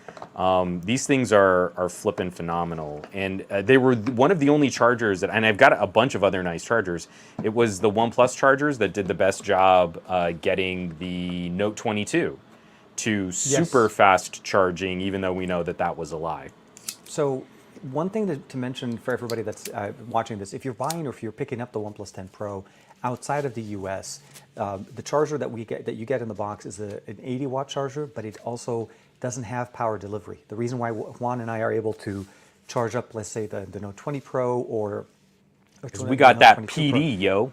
[SPEAKER 2] These things are flipping phenomenal, and they were one of the only chargers that, and I've got a bunch of other nice chargers. It was the OnePlus chargers that did the best job getting the Note 22 to super fast charging, even though we know that that was a lie.
[SPEAKER 1] So one thing to mention for everybody that's watching this, if you're buying or if you're picking up the OnePlus 10 Pro outside of the US, the charger that you get in the box is an 80-watt charger, but it also doesn't have power delivery. The reason why Juan and I are able to charge up, let's say, the Note 20 Pro or
[SPEAKER 2] Because we got
[SPEAKER 1] Note
[SPEAKER 2] that
[SPEAKER 1] 22 Pro,
[SPEAKER 2] PD, yo.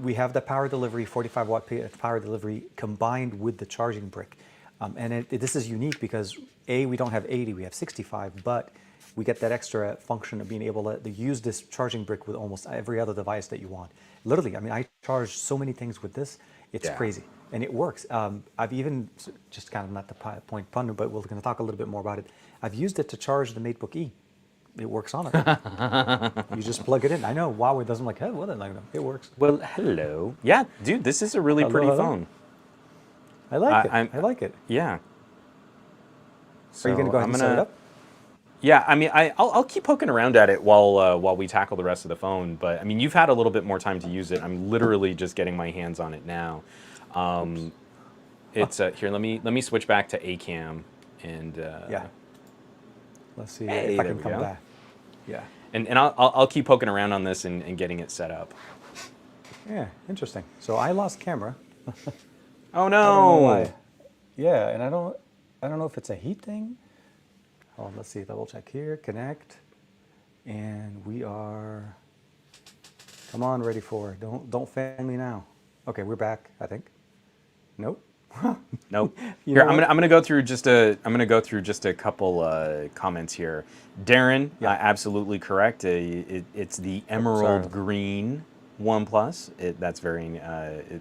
[SPEAKER 1] we have the power delivery, 45-watt power delivery combined with the charging brick. And this is unique because we don't have 80, we have 65, but we get that extra function of being able to use this charging brick with almost every other device that you want. Literally, I mean, I charge so many things with this, it's crazy. And it works. I've even, just kind of not the point pun, but we're going to talk a little bit more about it. I've used it to charge the Matebook E. It works on it. You just plug it in. I know Huawei doesn't like, hey, well, then, it works.
[SPEAKER 2] Well, hello. Yeah, dude, this is a really pretty
[SPEAKER 1] hello.
[SPEAKER 2] phone.
[SPEAKER 1] I like it. I like it.
[SPEAKER 2] Yeah.
[SPEAKER 1] So are you going to go ahead and set it up?
[SPEAKER 2] Yeah, I mean, I'll keep poking around at it while we tackle the rest of the phone. But I mean, you've had a little bit more time to use it. I'm literally just getting my hands on it now. It's here. Let me switch back to ACAM and
[SPEAKER 1] Yeah. Let's see
[SPEAKER 2] Hey,
[SPEAKER 1] if I
[SPEAKER 2] there
[SPEAKER 1] can
[SPEAKER 2] we
[SPEAKER 1] come
[SPEAKER 2] go.
[SPEAKER 1] back. Yeah.
[SPEAKER 2] and I'll keep poking around on this and getting it set up.
[SPEAKER 1] Yeah. Interesting. So I lost camera.
[SPEAKER 2] Oh
[SPEAKER 1] I don't know
[SPEAKER 2] no!
[SPEAKER 1] why. Yeah, and I don't know if it's a heat thing. Oh, let's see. Double check here. Connect, and we are. Come on, ready for it. Don't fan me now. Okay, we're back. I think. Nope.
[SPEAKER 2] Nope.
[SPEAKER 1] You
[SPEAKER 2] Here,
[SPEAKER 1] know
[SPEAKER 2] I'm
[SPEAKER 1] what?
[SPEAKER 2] gonna go through just a couple comments here. Darren,
[SPEAKER 1] Yeah.
[SPEAKER 2] absolutely correct. It's the emerald green OnePlus. That's very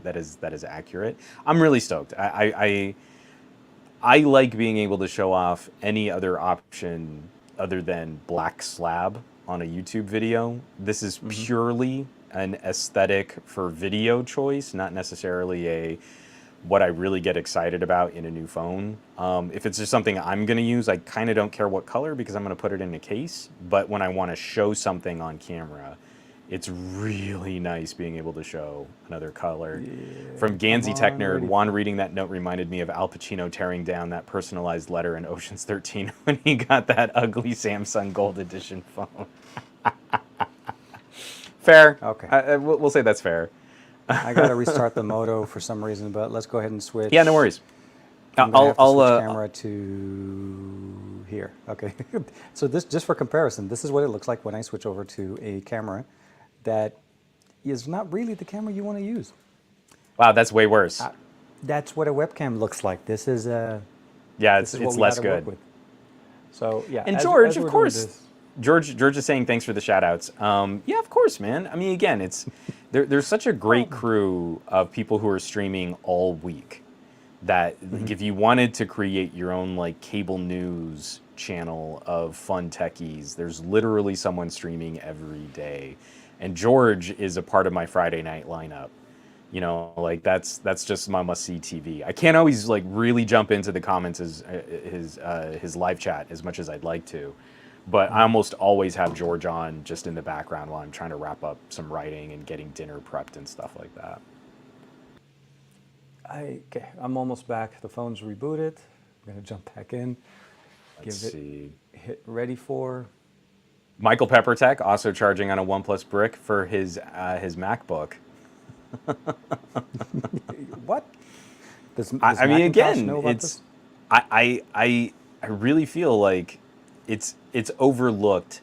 [SPEAKER 2] that is accurate. I'm really stoked. I like being able to show off any other option other than black slab on a YouTube video. This is purely an aesthetic for video choice, not necessarily what I really get excited about in a new phone. If it's just something I'm going to use, I kind of don't care what color because I'm going to put it in a case. But when I want to show something on camera, it's really nice being able to show another color. From Gansey Tech Nerd, Juan reading that note reminded me of Al Pacino tearing down that personalized letter in Ocean's 13 when he got that ugly Samsung Gold Edition phone. Fair.
[SPEAKER 1] Okay.
[SPEAKER 2] We'll say that's fair.
[SPEAKER 1] I got to restart the Moto for some reason, but let's go ahead and switch.
[SPEAKER 2] Yeah, no worries.
[SPEAKER 1] I'm gonna have to switch camera to here. Okay. So this, just for comparison, this is what it looks like when I switch over to a camera that is not really the camera you want to use.
[SPEAKER 2] Wow, that's way worse.
[SPEAKER 1] That's what a webcam looks like. This is a
[SPEAKER 2] yeah, it's less good.
[SPEAKER 1] So yeah.
[SPEAKER 2] And George, of course, George is saying thanks for the shout outs. Yeah, of course, man. I mean, again, it's there's such a great crew of people who are streaming all week that like, if you wanted to create your own like cable news channel of fun techies, there's literally someone streaming every day. And George is a part of my Friday night lineup. You know, like that's just my must-see TV. I can't always like really jump into the comments his live chat as much as I'd like to, but I almost always have George on just in the background while I'm trying to wrap up some writing and getting dinner prepped and stuff like that.
[SPEAKER 1] Okay, I'm almost back. The phone's rebooted. I'm gonna jump back in.
[SPEAKER 2] Let's see.
[SPEAKER 1] Hit ready for.
[SPEAKER 2] Michael Peppertech also charging on a OnePlus brick for his MacBook.
[SPEAKER 1] What? Does
[SPEAKER 2] I mean, again,
[SPEAKER 1] know about
[SPEAKER 2] it's
[SPEAKER 1] this?
[SPEAKER 2] I really feel like it's overlooked.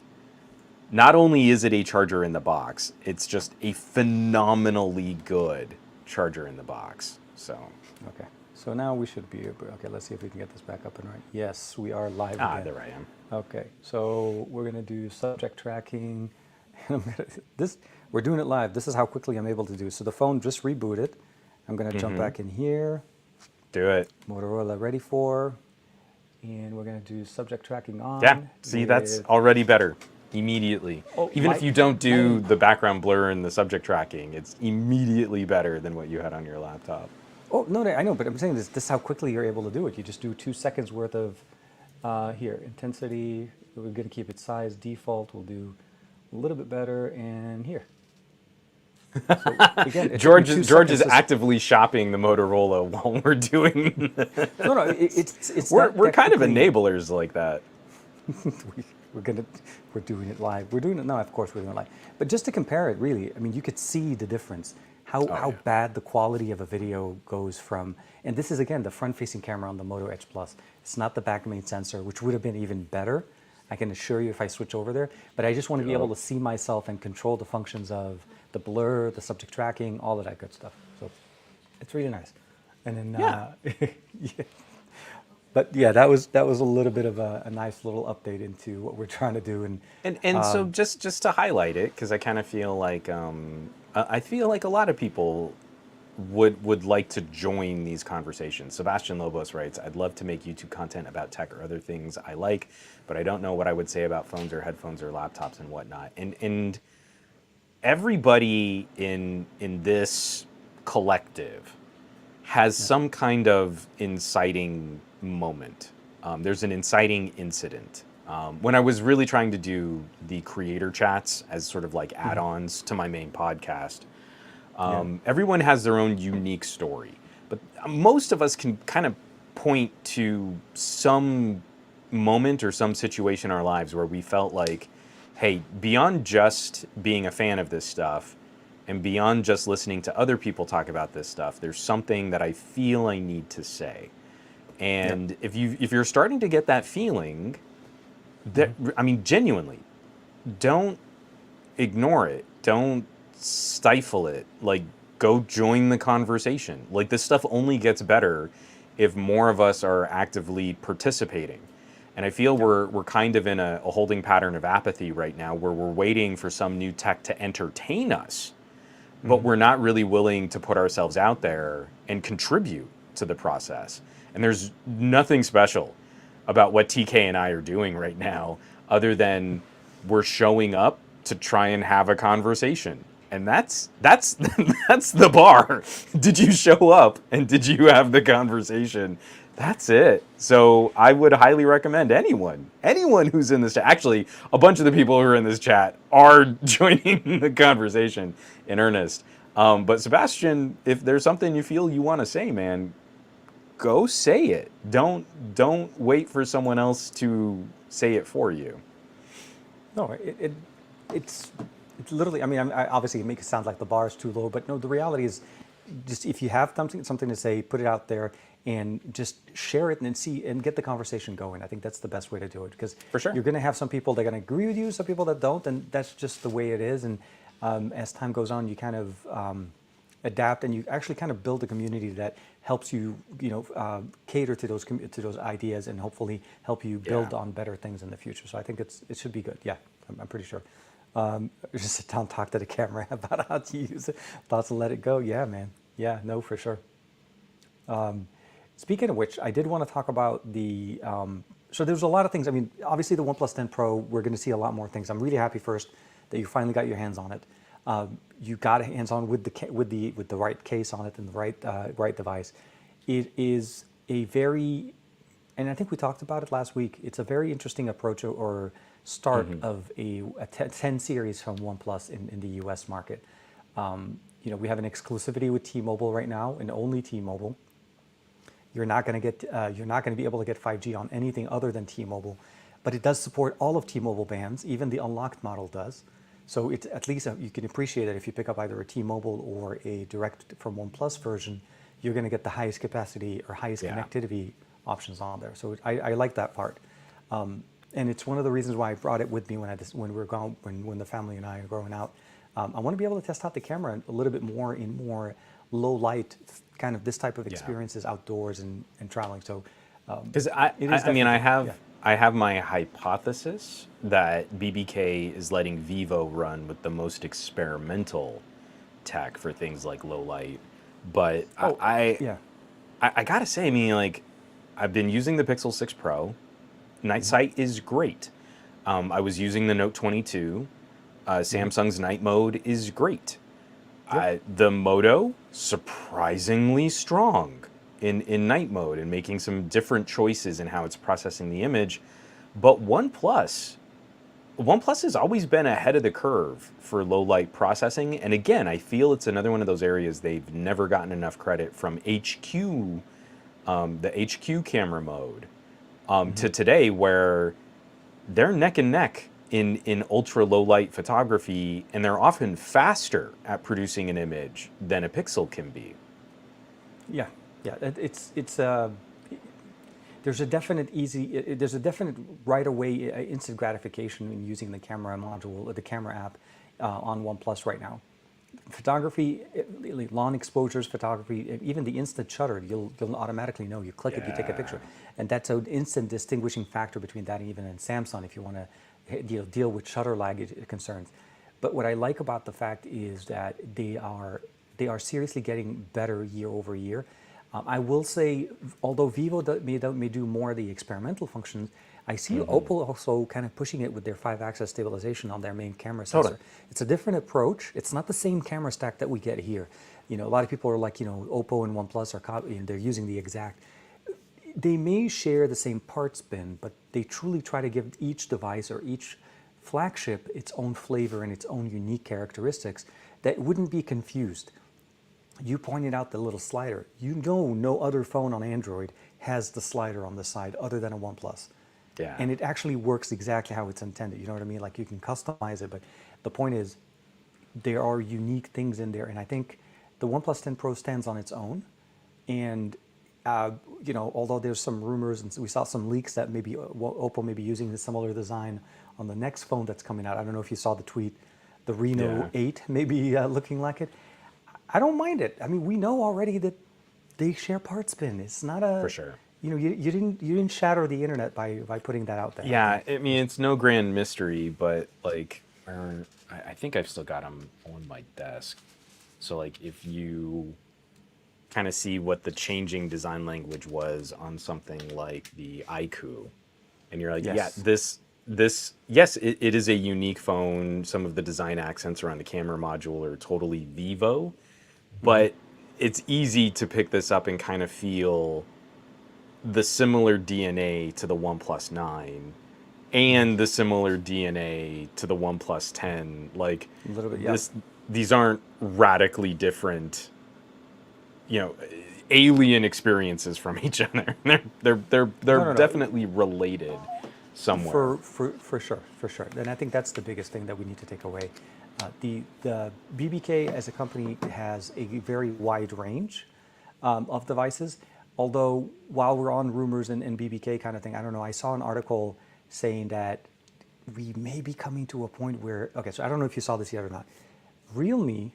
[SPEAKER 2] Not only is it a charger in the box, it's just a phenomenally good charger in the box. So
[SPEAKER 1] okay, so now we should be able. Okay, let's see if we can get this back up and right. Yes, we are live again.
[SPEAKER 2] there I am.
[SPEAKER 1] Okay, so we're gonna do subject tracking. We're doing it live. This is how quickly I'm able to do. So the phone just rebooted. I'm gonna jump back in here.
[SPEAKER 2] Do it.
[SPEAKER 1] Motorola ready for, and we're gonna do subject tracking on.
[SPEAKER 2] Yeah, see, that's already better immediately.
[SPEAKER 1] Oh,
[SPEAKER 2] even if you don't do the background blur and the subject tracking, it's immediately better than what you had on your laptop.
[SPEAKER 1] Oh no, I know, but I'm saying this is how quickly you're able to do it. You just do 2 seconds worth of here intensity. We're gonna keep it size default. We'll do a little bit better, and here. So again,
[SPEAKER 2] George is actively shopping the Motorola while we're doing.
[SPEAKER 1] No, it's
[SPEAKER 2] we're kind of enablers like that.
[SPEAKER 1] We're doing it live. We're doing it now. Of course, we're doing it live. But just to compare it, really, I mean, you could see the difference. How bad the quality of a video goes from, and this is again the front-facing camera on the Moto Edge Plus. It's not the back main sensor, which would have been even better. I can assure you if I switch over there. But I just want to be able to see myself and control the functions of the blur, the subject tracking, all of that good stuff. So it's really nice. And then, yeah. But yeah, that was a little bit of a nice little update into what we're trying to do.
[SPEAKER 2] And so just to highlight it, because I kind of feel like I feel like a lot of people would like to join these conversations. Sebastian Lobos writes, I'd love to make YouTube content about tech or other things I like, but I don't know what I would say about phones or headphones or laptops and whatnot. And everybody in this collective has some kind of inciting moment. There's an inciting incident. When I was really trying to do the creator chats as sort of like add-ons to my main podcast, everyone has their own unique story, but most of us can kind of point to some moment or some situation in our lives where we felt like, hey, beyond just being a fan of this stuff and beyond just listening to other people talk about this stuff, there's something that I feel I need to say. And if you're starting to get that feeling, that I mean, genuinely, don't ignore it. Don't stifle it. Like, go join the conversation. Like, this stuff only gets better if more of us are actively participating. And I feel we're kind of in a holding pattern of apathy right now, where we're waiting for some new tech to entertain us, but we're not really willing to put ourselves out there and contribute to the process. And there's nothing special about what TK and I are doing right now, other than we're showing up to try and have a conversation. And that's that's the bar. Did you show up and did you have the conversation? That's it. So I would highly recommend anyone who's in this chat. Actually, a bunch of the people who are in this chat are joining the conversation in earnest. But Sebastian, if there's something you feel you want to say, man, go say it. Don't wait for someone else to say it for you.
[SPEAKER 1] No, it's It's literally, I mean, obviously it makes it sound like the bar is too low, but no, the reality is just if you have something to say, put it out there and just share it and then see and get the conversation going. I think that's the best way to do it because
[SPEAKER 2] For sure.
[SPEAKER 1] you're going to have some people that are going to agree with you, some people that don't, and that's just the way it is. And as time goes on, you kind of adapt and you actually kind of build a community that helps you, cater to those ideas and hopefully help you build on better things in the future. So I think it should be good. Yeah, I'm pretty sure. Just sit down, talk to the camera about how to use it, about to let it go. Yeah, man. Yeah, no, for sure. Speaking of which, I did want to talk about the. So there's a lot of things. I mean, obviously the OnePlus 10 Pro, we're going to see a lot more things. I'm really happy first that you finally got your hands on it. You got hands on with the right case on it and the right device. It is a very, and I think we talked about it last week. It's a very interesting approach or start of a 10 series from OnePlus in the U.S. market. We have an exclusivity with T-Mobile right now, and only T-Mobile. You're not going to be able to get 5G on anything other than T-Mobile, but it does support all of T-Mobile bands. Even the unlocked model does. So it's at least you can appreciate it if you pick up either a T-Mobile or a direct from OnePlus version. You're going to get the highest capacity or highest connectivity options on there. So I like that part. And it's one of the reasons why I brought it with me when the family and I are growing out. I want to be able to test out the camera a little bit more in more low light, kind of this type of experiences outdoors and traveling. So,
[SPEAKER 2] because I have my hypothesis that BBK is letting Vivo run with the most experimental tech for things like low light. But I gotta say, I mean, like, I've been using the Pixel 6 Pro. Night sight is great. I was using the Note 22. Samsung's night mode is great. The Moto, surprisingly strong in night mode and making some different choices in how it's processing the image. But OnePlus has always been ahead of the curve for low light processing. And again, I feel it's another one of those areas they've never gotten enough credit from HQ, the HQ camera mode. To today, where they're neck and neck in ultra low light photography, and they're often faster at producing an image than a Pixel can be.
[SPEAKER 1] Yeah. There's a definite right away instant gratification in using the camera module or the camera app on OnePlus right now. Photography, long exposures, photography, even the instant shutter, you'll automatically know. You click it, you take a picture, and that's an instant distinguishing factor between that and even in Samsung if you want to deal with shutter lag concerns. But what I like about the fact is that they are seriously getting better year over year. I will say, although Vivo may do more of the experimental functions, I see Oppo also kind of pushing it with their 5-axis stabilization on their main camera sensor.
[SPEAKER 2] Totally.
[SPEAKER 1] It's a different approach. It's not the same camera stack that we get here. A lot of people are like, Oppo and OnePlus they're using the exact. They may share the same parts bin, but they truly try to give each device or each flagship its own flavor and its own unique characteristics that wouldn't be confused. You pointed out the little slider. No other phone on Android has the slider on the side other than a OnePlus.
[SPEAKER 2] Yeah.
[SPEAKER 1] And it actually works exactly how it's intended. You know what I mean? Like you can customize it, but the point is there are unique things in there. And I think the OnePlus 10 Pro stands on its own. And, although there's some rumors and we saw some leaks that maybe Oppo may be using a similar design on the next phone that's coming out. I don't know if you saw the tweet, the Reno 8 maybe looking like it. I don't mind it. I mean, we know already that they share parts bin. It's not a...
[SPEAKER 2] For sure.
[SPEAKER 1] You didn't shatter the internet by putting that out there.
[SPEAKER 2] Yeah, I mean, it's no grand mystery, but like, I think I've still got them on my desk. So like, if you kind of see what the changing design language was on something like the iQOO, and you're like, yes. Yes, it is a unique phone. Some of the design accents around the camera module are totally Vivo, but it's easy to pick this up and kind of feel the similar DNA to the OnePlus 9 and the similar DNA to the OnePlus 10. Like,
[SPEAKER 1] a little bit,
[SPEAKER 2] these aren't radically different, alien experiences from each other. They're definitely related somewhere.
[SPEAKER 1] For sure. And I think that's the biggest thing that we need to take away. The BBK as a company has a very wide range of devices. Although while we're on rumors and BBK kind of thing, I don't know. I saw an article saying that we may be coming to a point where, okay, so I don't know if you saw this yet or not. Realme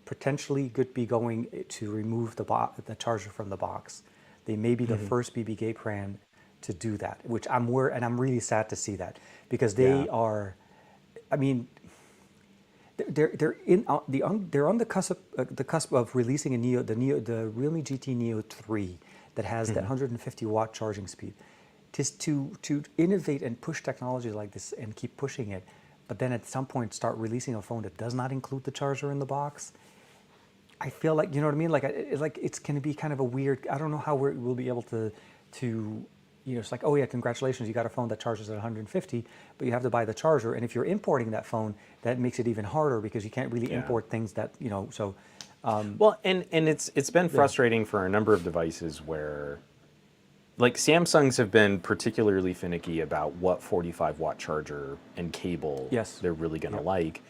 [SPEAKER 1] potentially could be going to remove the charger from the box. They may be the first BBK brand to do that, which I'm really sad to see that, because they are, I mean, they're on the cusp of releasing the Realme GT Neo 3 that has that 150-watt charging speed. Just to innovate and push technology like this and keep pushing it, but then at some point start releasing a phone that does not include the charger in the box. I feel like, you know what I mean? Like it's going to be kind of a weird. I don't know how we'll be able to it's like, oh yeah, congratulations, you got a phone that charges at 150, but you have to buy the charger. And if you're importing that phone, that makes it even harder because you can't really import things that, so.
[SPEAKER 2] Well, and it's been frustrating for a number of devices where, like, Samsungs have been particularly finicky about what 45-watt charger and cable they're really going to like.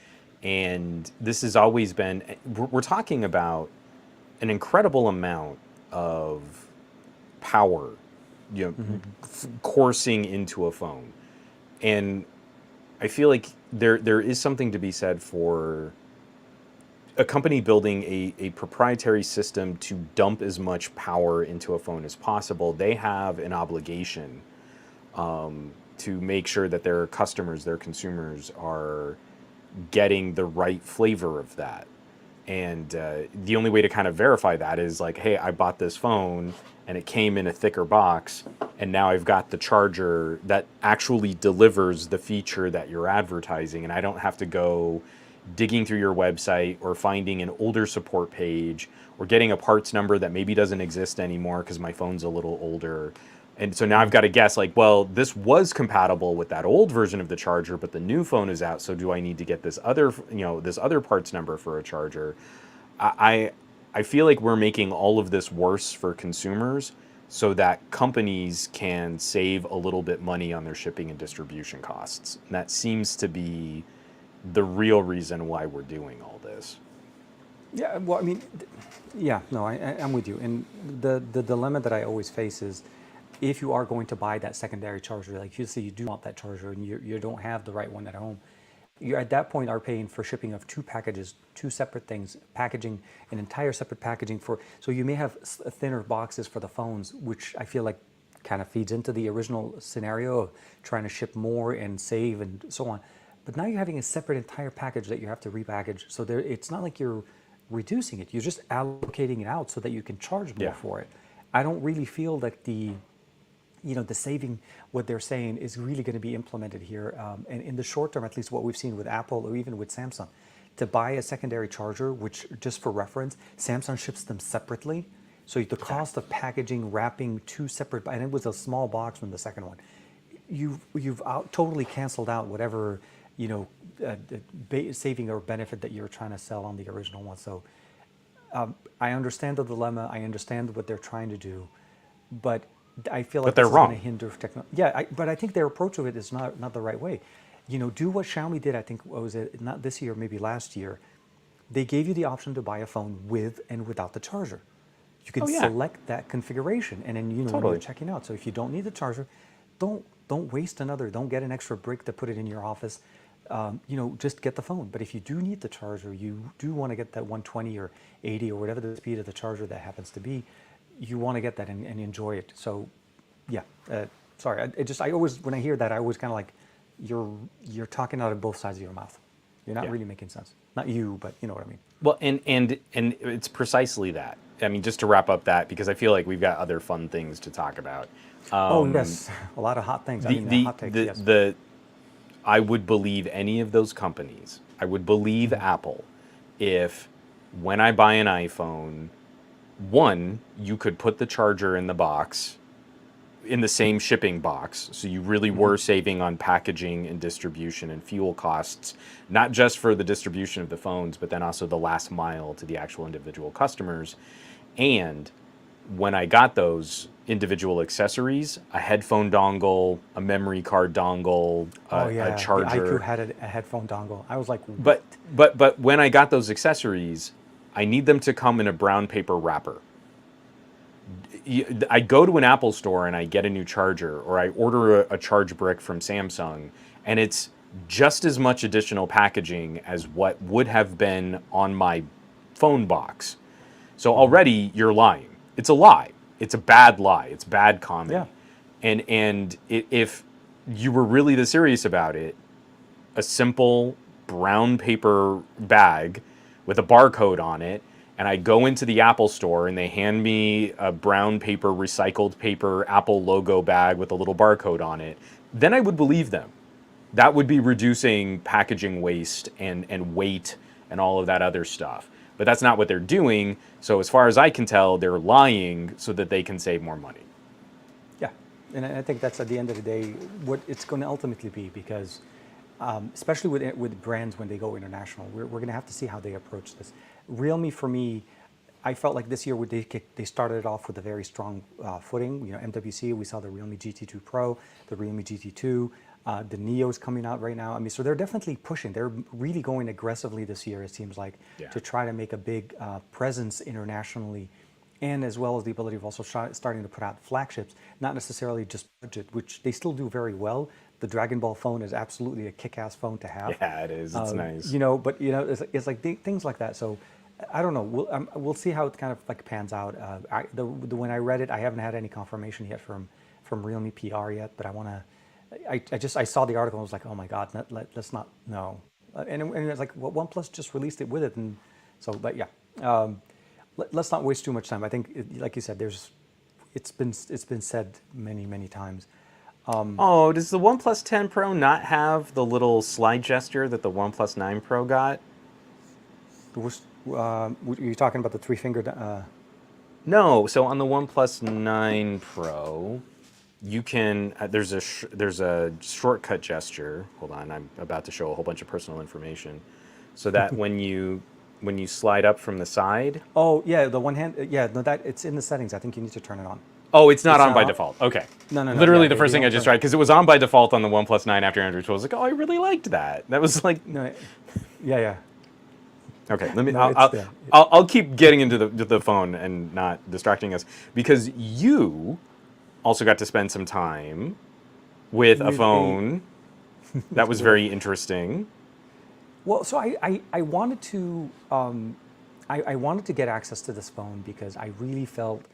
[SPEAKER 2] And this has always been, we're talking about an incredible amount of power, coursing into a phone. And I feel like there is something to be said for a company building a proprietary system to dump as much power into a phone as possible. They have an obligation to make sure that their customers, their consumers, are getting the right flavor of that. And the only way to kind of verify that is like, hey, I bought this phone and it came in a thicker box, and now I've got the charger that actually delivers the feature that you're advertising, and I don't have to go digging through your website or finding an older support page or getting a parts number that maybe doesn't exist anymore because my phone's a little older. And so now I've got to guess, like, well, this was compatible with that old version of the charger, but the new phone is out, so do I need to get this other, this other parts number for a charger? I feel like we're making all of this worse for consumers so that companies can save a little bit money on their shipping and distribution costs. And that seems to be the real reason why we're doing all this.
[SPEAKER 1] Yeah, well, I mean, I'm with you. And the dilemma that I always face is, if you are going to buy that secondary charger, like you say, you do want that charger and you don't have the right one at home, you at that point are paying for shipping of two packages, two separate things, packaging, an entire separate packaging for, so you may have thinner boxes for the phones, which I feel like kind of feeds into the original scenario of trying to ship more and save and so on. But now you're having a separate entire package that you have to repackage. So it's not like you're reducing it, you're just allocating it out so that you can charge more for it. I don't really feel that the saving, what they're saying, is really going to be implemented here. And in the short term, at least what we've seen with Apple or even with Samsung, to buy a secondary charger, which, just for reference, Samsung ships them separately. So the cost of packaging, wrapping two separate, and it was a small box from the second one, you've totally canceled out whatever, saving or benefit that you're trying to sell on the original one. So I understand the dilemma. I understand what they're trying to do, but I feel like
[SPEAKER 2] they're wrong.
[SPEAKER 1] Going to hinder technology. Yeah, but I think their approach of it is not the right way. Do what Xiaomi did. I think was it not this year, maybe last year. They gave you the option to buy a phone with and without the charger. You can select that configuration, and then when you're checking out. So if you don't need the charger, don't waste don't get an extra brick to put it in your office. Just get the phone. But if you do need the charger, you do want to get that 120 or 80 or whatever the speed of the charger that happens to be. You want to get that and enjoy it. So, sorry. I always, when I hear that, I always kind of like, you're talking out of both sides of your mouth. You're not really making sense. Not you, but you know what I mean.
[SPEAKER 2] Well, and it's precisely that. I mean, just to wrap up that, because I feel like we've got other fun things to talk about.
[SPEAKER 1] Yes, a lot of hot things. Hot takes, yes.
[SPEAKER 2] I would believe any of those companies. I would believe Apple if, when I buy an iPhone, one, you could put the charger in the box, in the same shipping box, so you really were saving on packaging and distribution and fuel costs, not just for the distribution of the phones, but then also the last mile to the actual individual customers. And when I got those, individual accessories, a headphone dongle, a memory card dongle,
[SPEAKER 1] Oh yeah,
[SPEAKER 2] a charger.
[SPEAKER 1] the IQ had a headphone dongle. I was like,
[SPEAKER 2] But but when I got those accessories, I need them to come in a brown paper wrapper. I go to an Apple store and I get a new charger, or I order a charge brick from Samsung, and it's just as much additional packaging as what would have been on my phone box. So already you're lying. It's a lie. It's a bad lie. It's bad comedy.
[SPEAKER 1] Yeah.
[SPEAKER 2] If you were really this serious about it, a simple brown paper bag with a barcode on it, and I go into the Apple store and they hand me a brown paper, recycled paper, Apple logo bag with a little barcode on it, then I would believe them. That would be reducing packaging waste and weight and all of that other stuff. But that's not what they're doing. So as far as I can tell, they're lying so that they can save more money.
[SPEAKER 1] Yeah, and I think that's at the end of the day what it's going to ultimately be, because especially with brands when they go international, we're going to have to see how they approach this. Realme, for me, I felt like this year they started it off with a very strong footing. You know, MWC, we saw the Realme GT2 Pro, the Realme GT2, the Neo's coming out right now. I mean, so they're definitely pushing. They're really going aggressively this year, it seems like, to try to make a big presence internationally, and as well as the ability of also starting to put out flagships, not necessarily just budget, which they still do very well. The Dragon Ball phone is absolutely a kick-ass phone to have.
[SPEAKER 2] Yeah, it is. It's nice.
[SPEAKER 1] You know, but you know, it's like things like that. So I don't know. We'll see how it kind of like pans out. When I read it, I haven't had any confirmation yet from Realme PR yet, but I want to. I saw the article and was like, oh my God, let's not, no. And it's like, well, OnePlus just released it with it. And so, but yeah, let's not waste too much time. I think, like you said, it's been said many times.
[SPEAKER 2] Does the OnePlus 10 Pro not have the little slide gesture that the OnePlus 9 Pro got?
[SPEAKER 1] You're talking about the three-finger?
[SPEAKER 2] No. So on the OnePlus 9 Pro, you can there's a shortcut gesture. Hold on, I'm about to show a whole bunch of personal information, so that when you slide up from the side.
[SPEAKER 1] Oh yeah, the one hand. Yeah, no, that it's in the settings. I think you need to turn it on.
[SPEAKER 2] Oh, it's not on by default. Okay.
[SPEAKER 1] No.
[SPEAKER 2] Literally the first thing I just tried, because it was on by default on the OnePlus 9 after Android 12. I was like, oh, I really liked that. That was like.
[SPEAKER 1] No. Yeah.
[SPEAKER 2] Okay, let me. I'll keep getting into the phone and not distracting us, because you also got to spend some time with a phone that was very interesting. Well, so I wanted to I wanted to get access to this phone because I really felt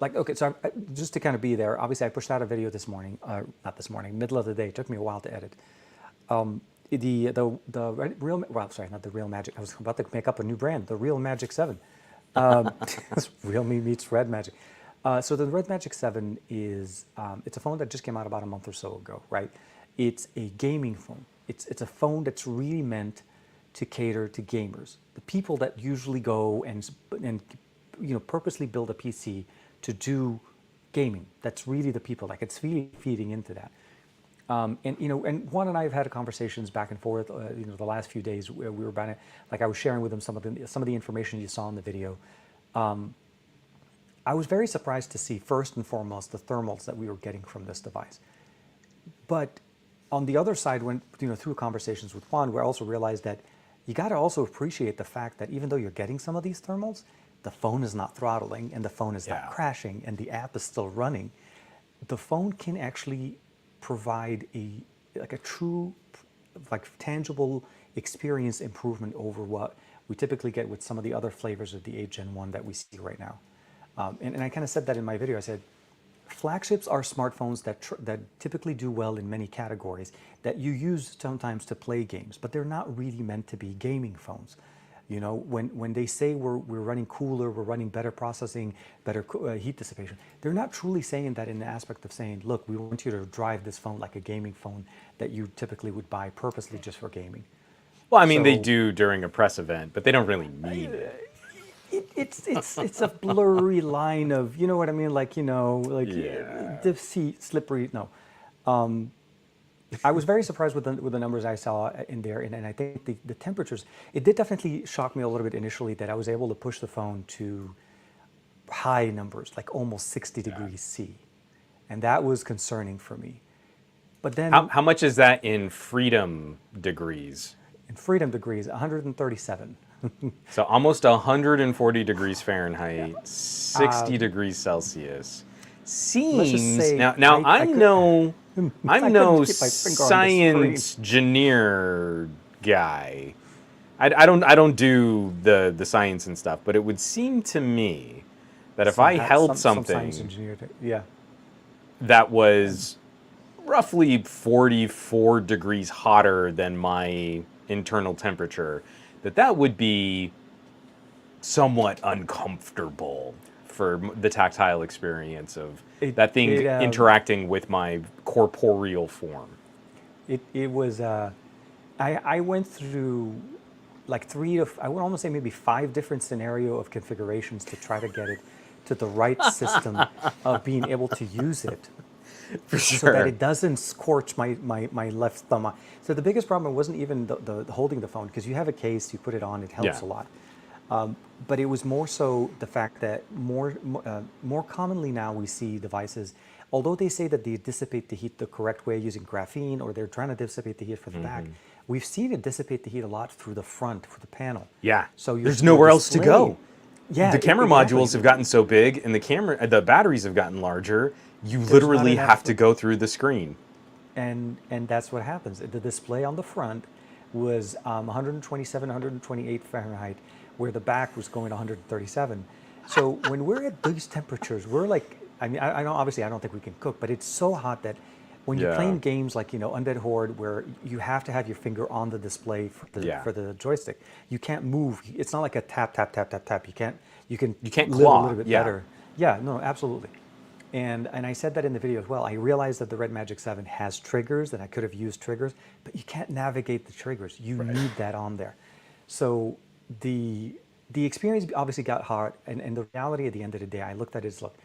[SPEAKER 2] like, okay, so just to kind of be there. Obviously, I pushed out a video this morning, not this morning, middle of the day. It took me a while to edit. The real, well, sorry, not the Real Magic. I was about to make up a new brand, the Real Magic 7. Realme meets Redmagic. So the Redmagic 7 is, it's a phone that just came out about a month or so ago, right? It's a gaming phone. It's a phone that's really meant to cater to gamers, the people that usually go and you know, purposely build a PC to do gaming. That's really the people. Like, it's feeding into that. And you know, and Juan and I have had conversations back and forth. You know, the last few days we were about it. Like, I was sharing with him some of the information you saw in the video. I was very surprised to see, first and foremost, the thermals that we were getting from this device. But on the other side, when, you know, through conversations with Juan, we also realized that you got to also appreciate the fact that even though you're getting some of these thermals, the phone is not throttling and the phone is not crashing and the app is still running. The phone can actually provide a true, like, tangible experience improvement over what we typically get with some of the other flavors of the 8 Gen 1 that we see right now. And I kind of said that in my video. I said, flagships are smartphones that typically do well in many categories that you use sometimes to play games, but they're not really meant to be gaming phones. You know, when they say we're running cooler, we're running better processing, better heat dissipation, they're not truly saying that in the aspect of saying, look, we want you to drive this phone like a gaming phone that you typically would buy purposely just for gaming. Well, I mean, they do during a press event, but they don't really need it.
[SPEAKER 1] It's a blurry line of, you know what I mean? Like, you know, like slippery. No. I was very surprised with the numbers I saw in there, and I think the temperatures, it did definitely shock me a little bit initially that I was able to push the phone to high numbers, like almost 60 degrees C. And that was concerning for me. But then
[SPEAKER 2] How much is that in freedom degrees?
[SPEAKER 1] in freedom degrees, 137.
[SPEAKER 2] So almost 140 degrees Fahrenheit, 60 degrees Celsius.
[SPEAKER 1] Let's just
[SPEAKER 2] Seems
[SPEAKER 1] say
[SPEAKER 2] now
[SPEAKER 1] I
[SPEAKER 2] I'm
[SPEAKER 1] could-
[SPEAKER 2] no I'm
[SPEAKER 1] couldn't
[SPEAKER 2] no
[SPEAKER 1] keep my finger on the
[SPEAKER 2] science engineer guy. I don't do the science and stuff, but it would seem to me that if I held
[SPEAKER 1] some science
[SPEAKER 2] something
[SPEAKER 1] engineer, yeah.
[SPEAKER 2] that was roughly 44 degrees hotter than my internal temperature, that would be somewhat uncomfortable for the tactile experience of that thing interacting with my corporeal form.
[SPEAKER 1] It was, I went through like I would almost say maybe 5 different scenario of configurations to try to get it to the right system of being able to use it.
[SPEAKER 2] For sure.
[SPEAKER 1] So that it doesn't scorch my left thumb. So the biggest problem wasn't even the holding the phone, because you have a case, you put it on, it helps a lot. But it was more so the fact that more commonly now we see devices, although they say that they dissipate the heat the correct way using graphene, or they're trying to dissipate the heat for the back, we've seen it dissipate the heat a lot through the front, for the panel.
[SPEAKER 2] Yeah.
[SPEAKER 1] So
[SPEAKER 2] there's nowhere else to go.
[SPEAKER 1] Yeah.
[SPEAKER 2] The camera modules have gotten so big, and the batteries have gotten larger. You literally have to go through the screen.
[SPEAKER 1] And that's what happens. The display on the front was 127, 128 Fahrenheit, where the back was going 137. So when we're at these temperatures, we're like, I mean, I know obviously I don't think we can cook, but it's so hot that when you're playing games like, Undead Horde, where you have to have your finger on the display for the joystick, you can't move. It's not like a tap, tap, tap, tap, tap. You can live
[SPEAKER 2] claw.
[SPEAKER 1] a little bit better. Yeah, no, absolutely. And I said that in the video as well. I realized that the Redmagic 7 has triggers, and I could have used triggers, but you can't navigate the triggers. You need that on there. So the experience obviously got hard, and the reality at the end of the day, I looked at it as, look,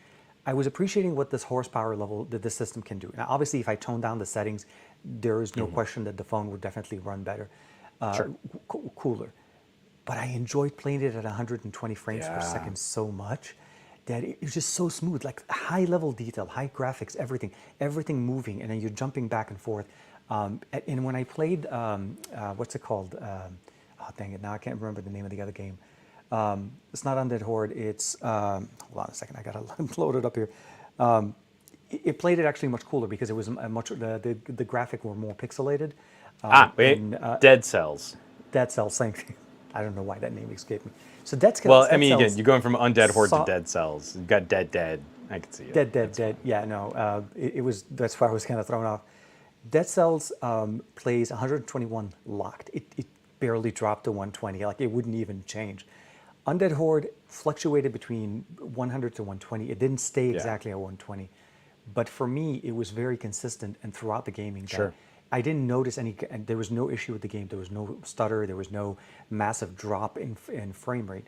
[SPEAKER 1] I was appreciating what this horsepower level that this system can do. Now, obviously, if I tone down the settings, there is no question that the phone would definitely run better, cooler. But I enjoyed playing it at 120 frames per second so much that it was just so smooth, like high level detail, high graphics, everything moving, and then you're jumping back and forth. And when I played, what's it called? Oh, dang it, now I can't remember the name of the other game. It's not Undead Horde, it's, hold on a second, I gotta load it up here. It played it actually much cooler because it was the graphic were more pixelated.
[SPEAKER 2] Dead Cells.
[SPEAKER 1] Dead Cells, same thing. I don't know why that name escaped me. So Dead Cells.
[SPEAKER 2] Well, I mean, again, you're going from Undead Horde to Dead Cells. You've got Dead. I can see it.
[SPEAKER 1] Dead. Yeah, no, it was, that's why I was kind of thrown off. Dead Cells plays 121 locked. It barely dropped to 120, like it wouldn't even change. Undead Horde fluctuated between 100 to 120. It didn't stay exactly at 120. But for me, it was very consistent, and throughout the gaming, I didn't notice and there was no issue with the game. There was no stutter. There was no massive drop in frame rate.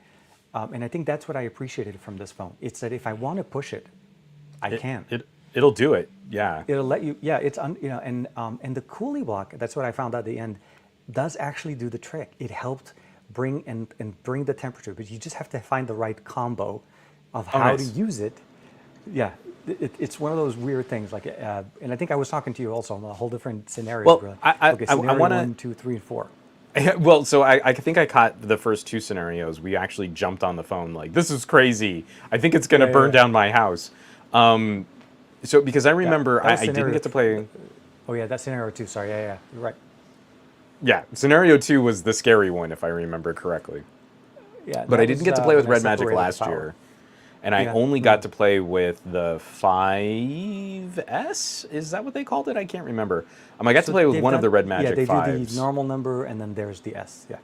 [SPEAKER 1] And I think that's what I appreciated from this phone. It's that if I want to push it, I can.
[SPEAKER 2] It'll do it. Yeah.
[SPEAKER 1] It'll let you. Yeah. It's and the cooling block. That's what I found out at the end. Does actually do the trick. It helped bring the temperature, but you just have to find the right combo of how to use it. Yeah. It's one of those weird things, like, and I think I was talking to you also on a whole different scenario.
[SPEAKER 2] Well,
[SPEAKER 1] scenario
[SPEAKER 2] I want to
[SPEAKER 1] 1, 2, 3, and 4.
[SPEAKER 2] Well, so I think I caught the first 2 scenarios. We actually jumped on the phone like, this is crazy. I think it's going to burn down my house. So because I remember I didn't get to play.
[SPEAKER 1] Oh yeah, that's scenario 2. Sorry, yeah, you're right.
[SPEAKER 2] Yeah, scenario 2 was the scary one, if I remember correctly.
[SPEAKER 1] Yeah,
[SPEAKER 2] but I didn't get to play with Redmagic last year. And I only got to play with the 5S. Is that what they called it? I can't remember. I got to play with one of the Redmagic 5s.
[SPEAKER 1] Yeah, they do the normal number, and then there's the S. Yeah.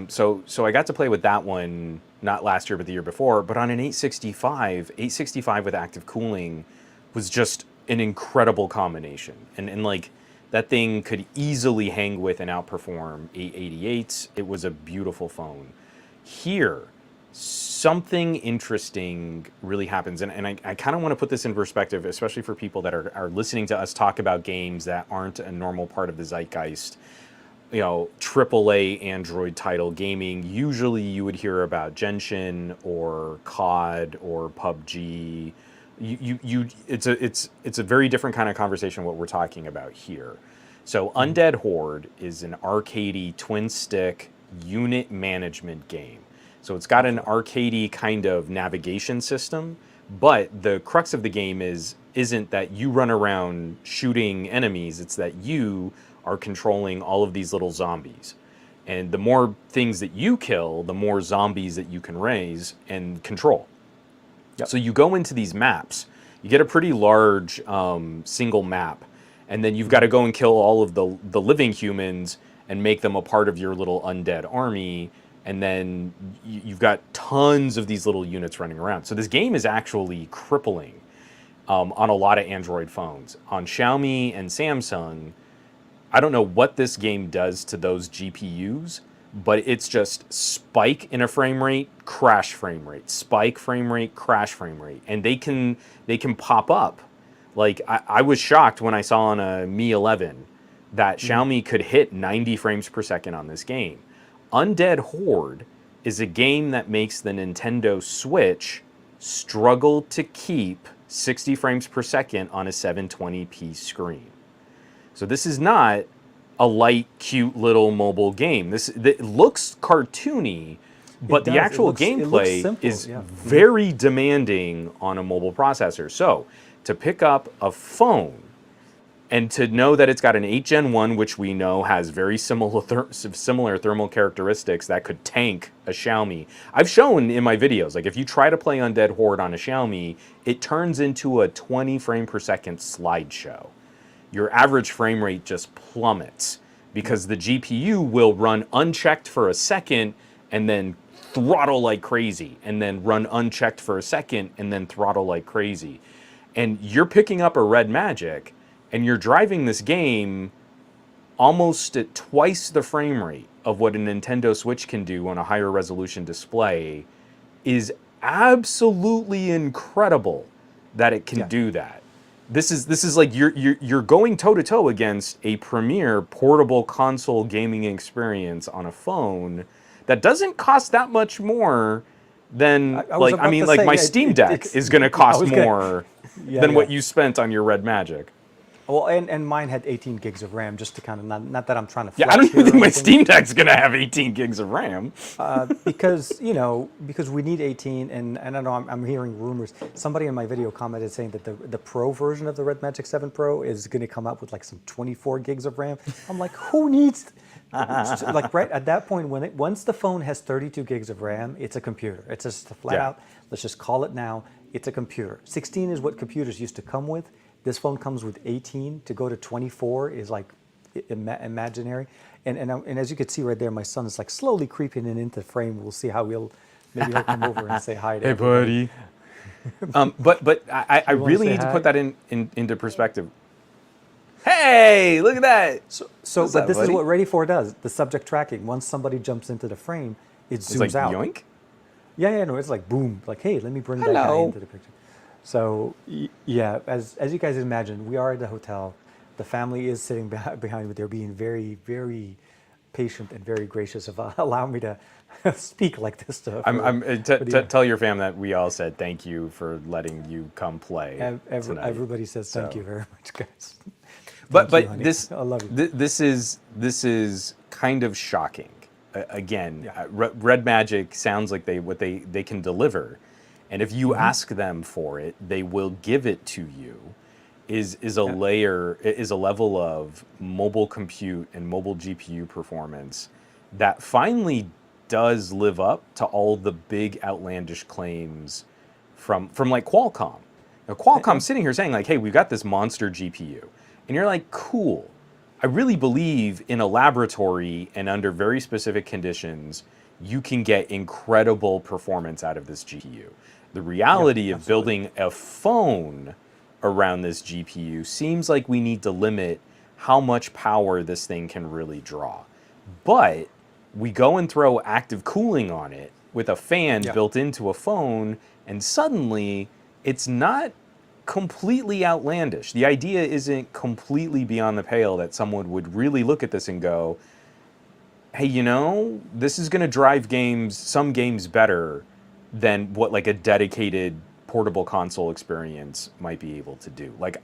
[SPEAKER 2] So I got to play with that one, not last year, but the year before. But on an 865 with active cooling was just an incredible combination. And like, that thing could easily hang with and outperform 888s. It was a beautiful phone. Here, something interesting really happens, and I kind of want to put this in perspective, especially for people that are listening to us talk about games that aren't a normal part of the zeitgeist. AAA Android title gaming, usually you would hear about Genshin or COD or PUBG. It's a very different kind of conversation what we're talking about here. So Undead Horde is an arcadey twin stick unit management game. So it's got an arcadey kind of navigation system, but the crux of the game isn't that you run around shooting enemies, it's that you are controlling all of these little zombies. And the more things that you kill, the more zombies that you can raise and control. Yep. So you go into these maps, you get a pretty large single map, and then you've got to go and kill all of the living humans and make them a part of your little undead army, and then you've got tons of these little units running around. So this game is actually crippling on a lot of Android phones. On Xiaomi and Samsung, I don't know what this game does to those GPUs, but it's just spike in a frame rate, crash frame rate, spike frame rate, crash frame rate. And they can pop up. Like, I was shocked when I saw on a Mi 11 that Xiaomi could hit 90 frames per second on this game. Undead Horde is a game that makes the Nintendo Switch struggle to keep 60 frames per second on a 720p screen. So this is not a light, cute little mobile game. It looks cartoony, but the actual gameplay is very demanding on a mobile processor. So to pick up a phone and to know that it's got an 8 Gen 1, which we know has very similar thermal characteristics that could tank a Xiaomi. I've shown in my videos, like if you try to play Undead Horde on a Xiaomi, it turns into a 20 frame per second slideshow. Your average frame rate just plummets because the GPU will run unchecked for a second and then throttle like crazy, and then run unchecked for a second and then throttle like crazy. And you're picking up a Redmagic and you're driving this game almost at twice the frame rate of what a Nintendo Switch can do on a higher resolution display. Is absolutely incredible that it can do that. This is like you're going toe to toe against a premier portable console gaming experience on a phone that doesn't cost that much more than my Steam Deck is going to cost more than what you spent on your Redmagic.
[SPEAKER 1] Well, and mine had 18 gigs of RAM, just to kind of not that I'm trying to.
[SPEAKER 2] Yeah, I don't even think my Steam Deck's gonna have 18 gigs of RAM.
[SPEAKER 1] Because we need 18, and I don't know. I'm hearing rumors. Somebody in my video commented saying that the Pro version of the Redmagic 7 Pro is going to come out with like some 24 gigs of RAM. I'm like, who needs? Like right at that point, once the phone has 32 gigs of RAM, it's a computer. It's just flat out. Let's just call it now. It's a computer. 16 is what computers used to come with. This phone comes with 18. To go to 24 is like imaginary. And as you can see right there, my son is like slowly creeping into the frame. We'll see how maybe he'll come over and say hi to
[SPEAKER 2] Hey,
[SPEAKER 1] everybody.
[SPEAKER 2] buddy. But I really need to put that into perspective. Hey, look at that.
[SPEAKER 1] But this is what Ready For does. The subject tracking. Once somebody jumps into the frame, it zooms
[SPEAKER 2] like,
[SPEAKER 1] out.
[SPEAKER 2] Yoink?
[SPEAKER 1] Yeah, no, it's like boom. Like, hey, let me bring that guy into the picture. So, yeah, as you guys imagine, we are at the hotel. The family is sitting behind me. They're being very, very patient and very gracious of allowing me to speak like this.
[SPEAKER 2] Tell your fam that we all said thank you for letting you come play.
[SPEAKER 1] Everybody says thank you very much, guys.
[SPEAKER 2] But
[SPEAKER 1] I love you.
[SPEAKER 2] This is kind of shocking. Again, Redmagic sounds like what they can deliver. And if you ask them for it, they will give it to you. Is a level of mobile compute and mobile GPU performance that finally does live up to all the big outlandish claims from like Qualcomm. Now, Qualcomm's sitting here saying like, hey, we've got this monster GPU. And you're like, cool. I really believe in a laboratory and under very specific conditions, you can get incredible performance out of this GPU. The reality of building a phone around this GPU seems like we need to limit how much power this thing can really draw. But we go and throw active cooling on it with a fan built into a phone, and suddenly it's not completely outlandish. The idea isn't completely beyond the pale that someone would really look at this and go, hey, you know, this is going to drive some games better than what like a dedicated portable console experience might be able to do. Like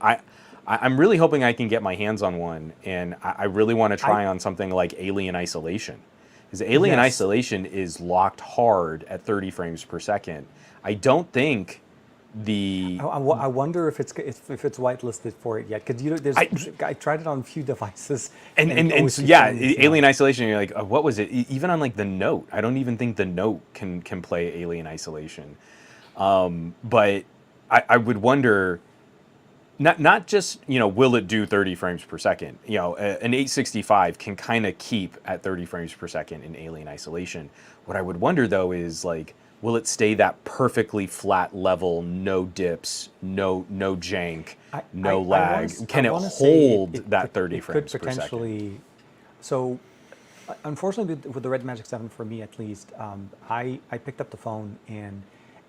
[SPEAKER 2] I'm really hoping I can get my hands on one, and I really want to try on something like Alien Isolation. Because Alien
[SPEAKER 1] Yes.
[SPEAKER 2] Isolation is locked hard at 30 frames per second. I don't think
[SPEAKER 1] I wonder if it's whitelisted for it yet, because I tried it on a few devices,
[SPEAKER 2] and
[SPEAKER 1] it
[SPEAKER 2] and, and
[SPEAKER 1] always
[SPEAKER 2] so,
[SPEAKER 1] keeps
[SPEAKER 2] yeah,
[SPEAKER 1] saying it's
[SPEAKER 2] Alien
[SPEAKER 1] not.
[SPEAKER 2] Isolation. You're like, what was it? Even on like the Note, I don't even think the Note can play Alien Isolation. But I would wonder, not just, you know, will it do 30 frames per second? You know, an 865 can kind of keep at 30 frames per second in Alien Isolation. What I would wonder though is like, will it stay that perfectly flat level, no dips, no jank, no lag? Can it hold that 30
[SPEAKER 1] it could
[SPEAKER 2] frames per second?
[SPEAKER 1] potentially. So, unfortunately, with the Redmagic 7, for me at least, I picked up the phone, and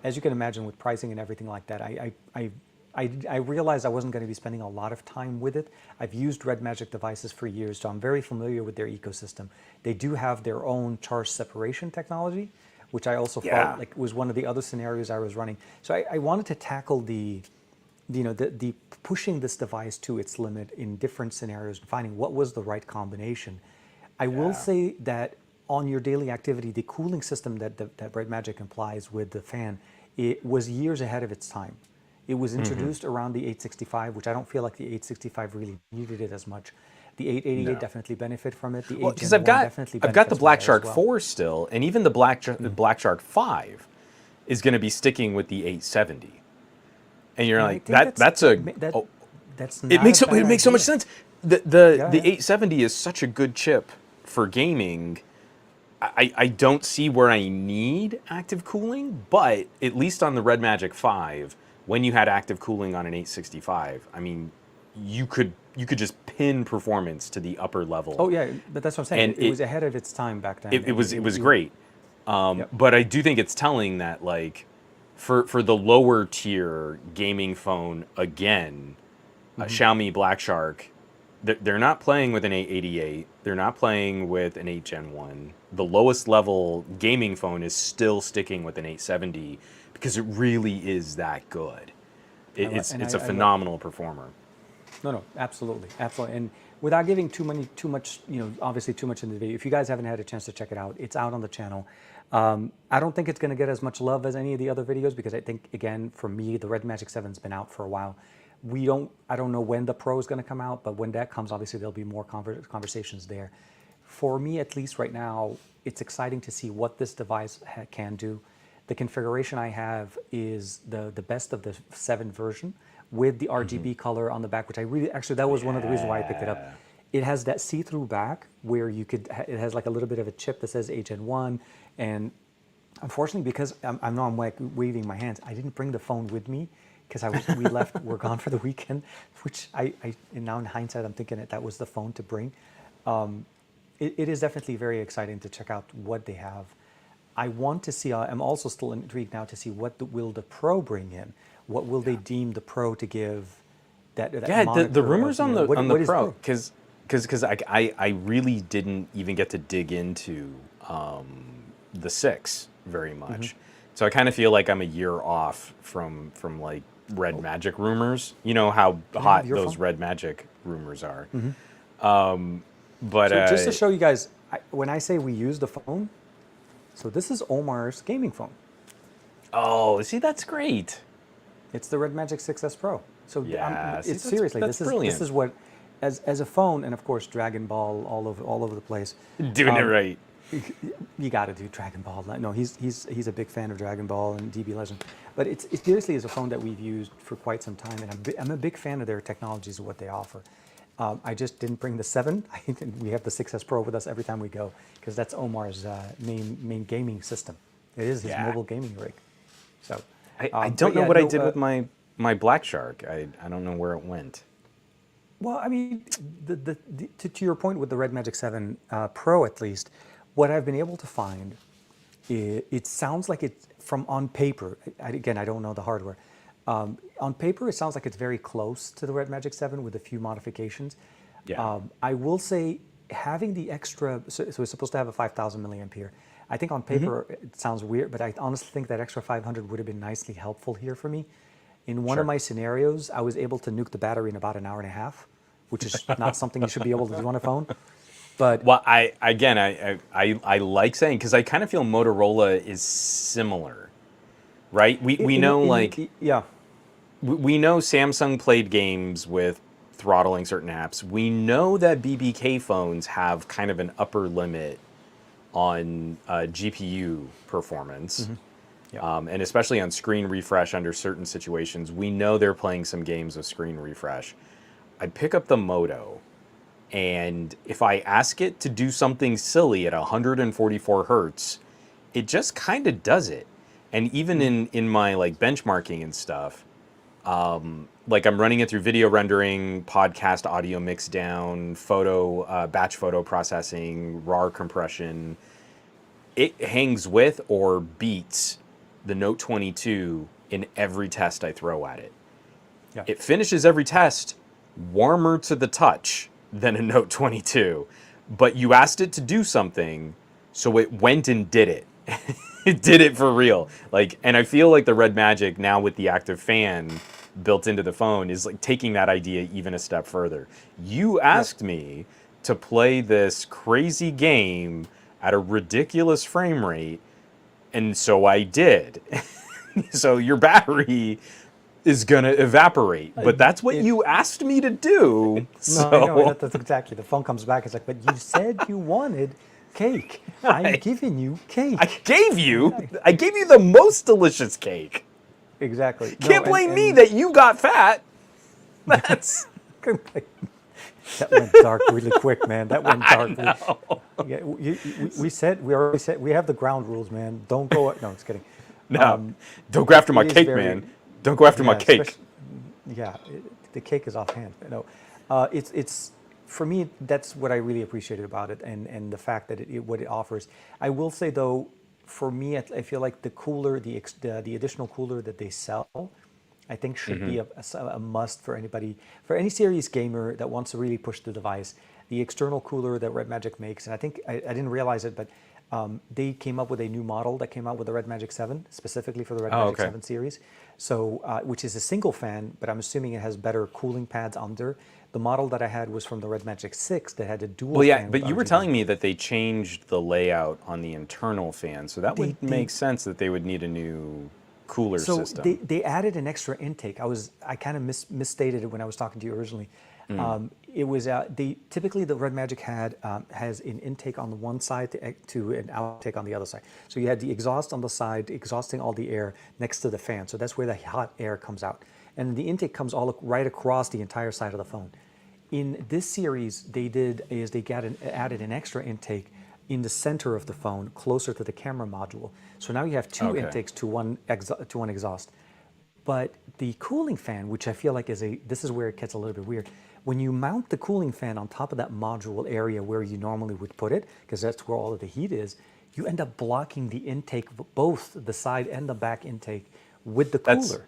[SPEAKER 1] as you can imagine, with pricing and everything like that, I realized I wasn't going to be spending a lot of time with it. I've used Redmagic devices for years, so I'm very familiar with their ecosystem. They do have their own charge separation technology, which I also
[SPEAKER 2] Yeah.
[SPEAKER 1] felt like was one of the other scenarios I was running. So I wanted to tackle the pushing this device to its limit in different scenarios and finding what was the right combination. I will
[SPEAKER 2] Yeah.
[SPEAKER 1] say that on your daily activity, the cooling system that Redmagic implies with the fan, it was years ahead of its time. It was introduced around the 865, which I don't feel like the 865 really needed it as much. The 888
[SPEAKER 2] No.
[SPEAKER 1] definitely benefit from it. The
[SPEAKER 2] Well,
[SPEAKER 1] 8
[SPEAKER 2] because
[SPEAKER 1] Gen 1 definitely
[SPEAKER 2] I've got the
[SPEAKER 1] benefits from
[SPEAKER 2] Black
[SPEAKER 1] it as
[SPEAKER 2] Shark
[SPEAKER 1] well.
[SPEAKER 2] 4 still, and even the Black Shark 5 is going to be sticking with the 870. And you're
[SPEAKER 1] And I
[SPEAKER 2] like,
[SPEAKER 1] think
[SPEAKER 2] that's a
[SPEAKER 1] that that's
[SPEAKER 2] it
[SPEAKER 1] not a bad
[SPEAKER 2] makes so much
[SPEAKER 1] idea.
[SPEAKER 2] sense. The
[SPEAKER 1] Yeah,
[SPEAKER 2] the
[SPEAKER 1] yeah.
[SPEAKER 2] 870 is such a good chip for gaming. I don't see where I need active cooling, but at least on the Redmagic 5, when you had active cooling on an 865, I mean, you could just pin performance to the upper level.
[SPEAKER 1] Oh yeah, but that's what I'm saying.
[SPEAKER 2] And
[SPEAKER 1] It was ahead of its time back then,
[SPEAKER 2] it
[SPEAKER 1] and
[SPEAKER 2] was great.
[SPEAKER 1] yep.
[SPEAKER 2] But I do think it's telling that like for the lower tier gaming phone again, Xiaomi Black Shark, they're not playing with an 888. They're not playing with an 8 Gen 1. The lowest level gaming phone is still sticking with an 870 because it really is that good. It's a
[SPEAKER 1] I love.
[SPEAKER 2] phenomenal performer.
[SPEAKER 1] No, absolutely, absolutely. And without giving too much, obviously too much in the video. If you guys haven't had a chance to check it out, it's out on the channel. I don't think it's going to get as much love as any of the other videos because I think, again, for me, the Redmagic 7's been out for a while. I don't know when the Pro is going to come out, but when that comes, obviously there'll be more conversations there. For me, at least right now, it's exciting to see what this device can do. The configuration I have is the best of the 7 version with the RGB color on the back, which actually, that was one of the reasons why I picked it up.
[SPEAKER 2] Yeah.
[SPEAKER 1] It has that see-through back where it has like a little bit of a chip that says 8 Gen 1. And unfortunately, because I know I'm like waving my hands, I didn't bring the phone with me because we're gone for the weekend, which and now in hindsight, I'm thinking that was the phone to bring. It is definitely very exciting to check out what they have. I want to see, I'm also still intrigued now to see will the Pro bring in? What will they deem the Pro to give that
[SPEAKER 2] Yeah,
[SPEAKER 1] moniker
[SPEAKER 2] the
[SPEAKER 1] of,
[SPEAKER 2] rumors on
[SPEAKER 1] what
[SPEAKER 2] the
[SPEAKER 1] is
[SPEAKER 2] Pro, because I really didn't even get to dig into the 6 very much, so I kind of feel like I'm a year off from like Red Magic rumors. You know how
[SPEAKER 1] Can I have
[SPEAKER 2] hot
[SPEAKER 1] your
[SPEAKER 2] those
[SPEAKER 1] phone?
[SPEAKER 2] Red Magic rumors are. But
[SPEAKER 1] So just to show you guys, when I say we use the phone, so this is Omar's gaming phone.
[SPEAKER 2] oh, see, that's great.
[SPEAKER 1] It's the Redmagic 6S Pro. So
[SPEAKER 2] Yeah, see,
[SPEAKER 1] it's seriously,
[SPEAKER 2] that's
[SPEAKER 1] this
[SPEAKER 2] brilliant.
[SPEAKER 1] is what, as a phone, and of course Dragon Ball all over the place.
[SPEAKER 2] Doing it right.
[SPEAKER 1] You got to do Dragon Ball. No, he's a big fan of Dragon Ball and DB Legend, but it seriously is a phone that we've used for quite some time, and I'm a big fan of their technologies and what they offer. I just didn't bring the 7. We have the 6S Pro with us every time we go because that's Omar's main gaming system. It is his
[SPEAKER 2] Yeah.
[SPEAKER 1] mobile gaming rig. So
[SPEAKER 2] I don't know what I did with my Black Shark. I don't know where it went.
[SPEAKER 1] Well, I mean, to your point with the Redmagic 7 Pro, at least, what I've been able to find, it sounds like it's from on paper. Again, I don't know the hardware. On paper, it sounds like it's very close to the Redmagic 7 with a few modifications.
[SPEAKER 2] Yeah.
[SPEAKER 1] I will say having the extra, so it's supposed to have a 5,000 milliampere. I think on paper it sounds weird, but I honestly think that extra 500 would have been nicely helpful here for me. In one of my scenarios, I was able to nuke the battery in about an hour and a half, which is not something you should be able to do on a phone. But
[SPEAKER 2] well, I like saying, because I kind of feel Motorola is similar, right? We know we know Samsung played games with throttling certain apps. We know that BBK phones have kind of an upper limit on GPU performance. And especially on screen refresh under certain situations. We know they're playing some games with screen refresh. I pick up the Moto, and if I ask it to do something silly at 144 hertz, it just kind of does it. And even in my like benchmarking and stuff, like I'm running it through video rendering, podcast audio mix down, photo, batch photo processing, RAR compression, it hangs with or beats the Note 22 in every test I throw at it. It finishes every test warmer to the touch than a Note 22, but you asked it to do something, so it went and did it. It did it for real. Like, and I feel like the Redmagic now with the active fan built into the phone is like taking that idea even a step further. You asked me to play this crazy game at a ridiculous frame rate, and so I did. So your battery is gonna evaporate, but that's what you asked me to do. So.
[SPEAKER 1] No, I know, that's exactly. The phone comes back. It's like, but you said you wanted cake. I'm giving you cake.
[SPEAKER 2] I gave you the most delicious cake.
[SPEAKER 1] Exactly.
[SPEAKER 2] Can't blame me that you got fat. That's.
[SPEAKER 1] That went dark really quick, man. That went dark. Yeah, we already said we have the ground rules, man. Don't go. No, just kidding.
[SPEAKER 2] No, don't go after my cake, man. Don't go after my cake.
[SPEAKER 1] The cake is offhand. No, it's for me. That's what I really appreciated about it, and the fact that what it offers. I will say though, for me, I feel like the cooler, the additional cooler that they sell, I think should be a must for anybody, for any serious gamer that wants to really push the device. The external cooler that Redmagic makes, and I think I didn't realize it, but they came up with a new model that came out with the Redmagic 7, specifically for the Redmagic 7 series. So, which is a single fan, but I'm assuming it has better cooling pads under. The model that I had was from the Redmagic 6 that had a dual fan.
[SPEAKER 2] But you were telling me that they changed the layout on the internal fan, so that would make sense that they would need a new cooler system.
[SPEAKER 1] So they added an extra intake. I kind of misstated it when I was talking to you originally. It was typically the Redmagic has an intake on the one side to an outtake on the other side. So you had the exhaust on the side, exhausting all the air next to the fan. So that's where the hot air comes out, and the intake comes all right across the entire side of the phone. In this series, they added an extra intake in the center of the phone, closer to the camera module. So now you have two intakes to one exhaust. But the cooling fan, which I feel like this is where it gets a little bit weird. When you mount the cooling fan on top of that module area where you normally would put it, because that's where all of the heat is, you end up blocking the intake, both the side and the back intake, with the cooler.
[SPEAKER 2] That's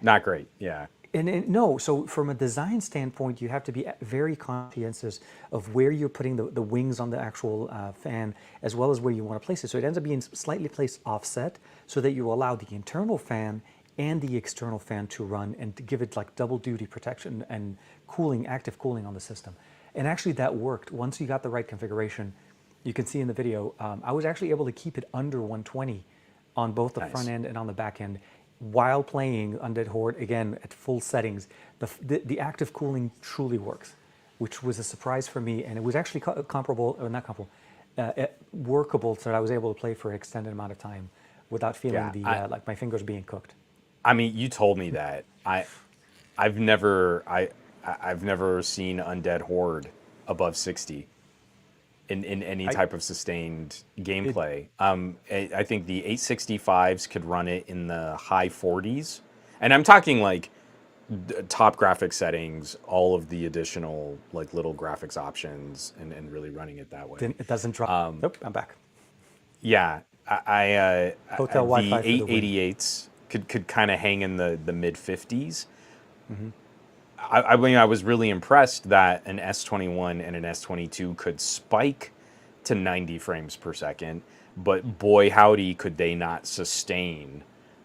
[SPEAKER 2] not great, yeah.
[SPEAKER 1] No, so from a design standpoint, you have to be very conscientious of where you're putting the wings on the actual fan, as well as where you want to place it. So it ends up being slightly placed offset, so that you allow the internal fan and the external fan to run, and to give it like double duty protection and cooling, active cooling on the system. And actually that worked. Once you got the right configuration, you can see in the video, I was actually able to keep it under 120 on both the front end and on the back end, while playing Undead Horde, again, at full settings. The active cooling truly works, which was a surprise for me, and it was actually workable, so that I was able to play for an extended amount of time without feeling like my fingers being cooked.
[SPEAKER 2] I mean, you told me that. I've never seen Undead Horde above 60 in any type of sustained gameplay. I think the 865s could run it in the high 40s. And I'm talking like top graphics settings, all of the additional like little graphics options, and really running it that way.
[SPEAKER 1] It doesn't drop. Nope, I'm back.
[SPEAKER 2] Yeah,
[SPEAKER 1] Hotel
[SPEAKER 2] the
[SPEAKER 1] Wi-Fi
[SPEAKER 2] 888s could kind of hang in the mid 50s. I mean, I was really impressed that an S21 and an S22 could spike to 90 frames per second, but boy howdy could they not sustain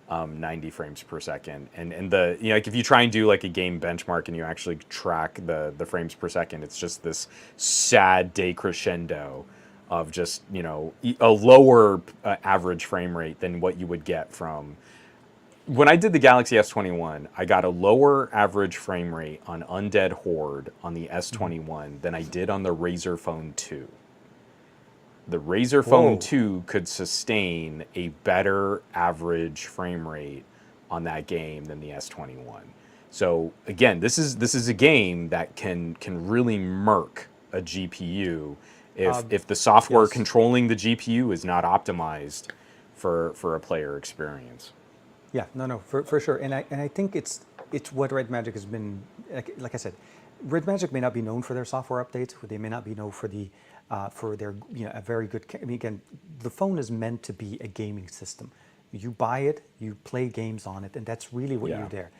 [SPEAKER 2] 90 frames per second. And the, you know, like if you try and do like a game benchmark and you actually track the frames per second, it's just this sad decrescendo of just, you know, a lower average frame rate than what you would get from. When I did the Galaxy S21, I got a lower average frame rate on Undead Horde on the S21 than I did on the Razer Phone 2. The Razer Phone 2 could sustain a better average frame rate on that game than the S21. So again, this is a game that can really murk a GPU if the software controlling the GPU is not optimized for a player experience.
[SPEAKER 1] Yeah, no, for sure, and I think it's what Redmagic has been. Like I said, Redmagic may not be known for their software updates. They may not be known for the for their, you know, a very good. I mean, again, the phone is meant to be a gaming system. You buy it, you play games on it, and that's really what you're there.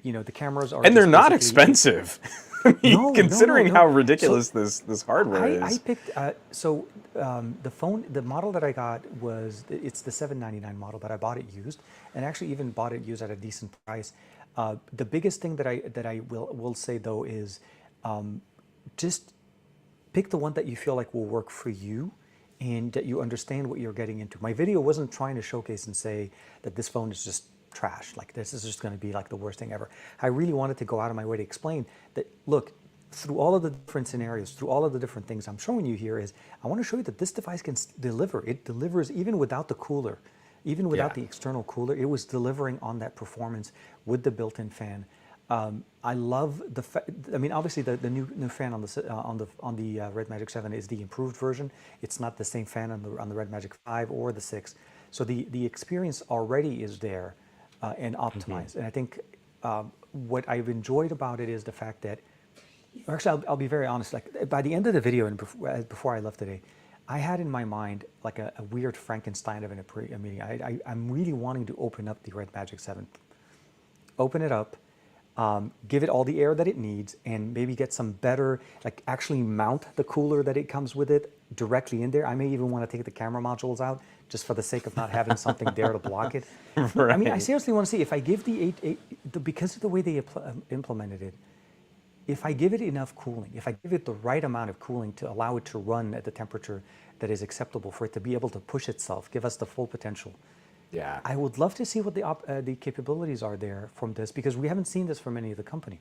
[SPEAKER 1] You know, the cameras are,
[SPEAKER 2] and they're not expensive. I mean, considering how ridiculous this hardware is.
[SPEAKER 1] I picked the model that I got it's the $799 model, but I bought it used, and actually even bought it used at a decent price. The biggest thing that I will say though is just pick the one that you feel like will work for you and that you understand what you're getting into. My video wasn't trying to showcase and say that this phone is just trash, like this is just going to be like the worst thing ever. I really wanted to go out of my way to explain that, look, through all of the different scenarios, through all of the different things I'm showing you here, is I want to show you that this device can deliver. It delivers even without the cooler, even without the external cooler. It was delivering on that performance with the built-in fan. I love the. I mean, obviously the new fan on the Redmagic 7 is the improved version. It's not the same fan on the Redmagic 5 or the 6. So the experience already is there and optimized. And I think what I've enjoyed about it is the fact that, actually, I'll be very honest. Like by the end of the video and before I left today, I had in my mind like a weird Frankenstein of a meeting. I'm really wanting to open up the Redmagic 7, open it up. Give it all the air that it needs, and maybe get some better, like actually mount the cooler that it comes with it directly in there. I may even want to take the camera modules out just for the sake of not having something there to block it. Right. I mean, I seriously want to see if I give the because of the way they implemented it, if I give it enough cooling, if I give it the right amount of cooling to allow it to run at the temperature that is acceptable for it to be able to push itself, give us the full potential.
[SPEAKER 2] Yeah,
[SPEAKER 1] I would love to see what the capabilities are there from this, because we haven't seen this from any of the company.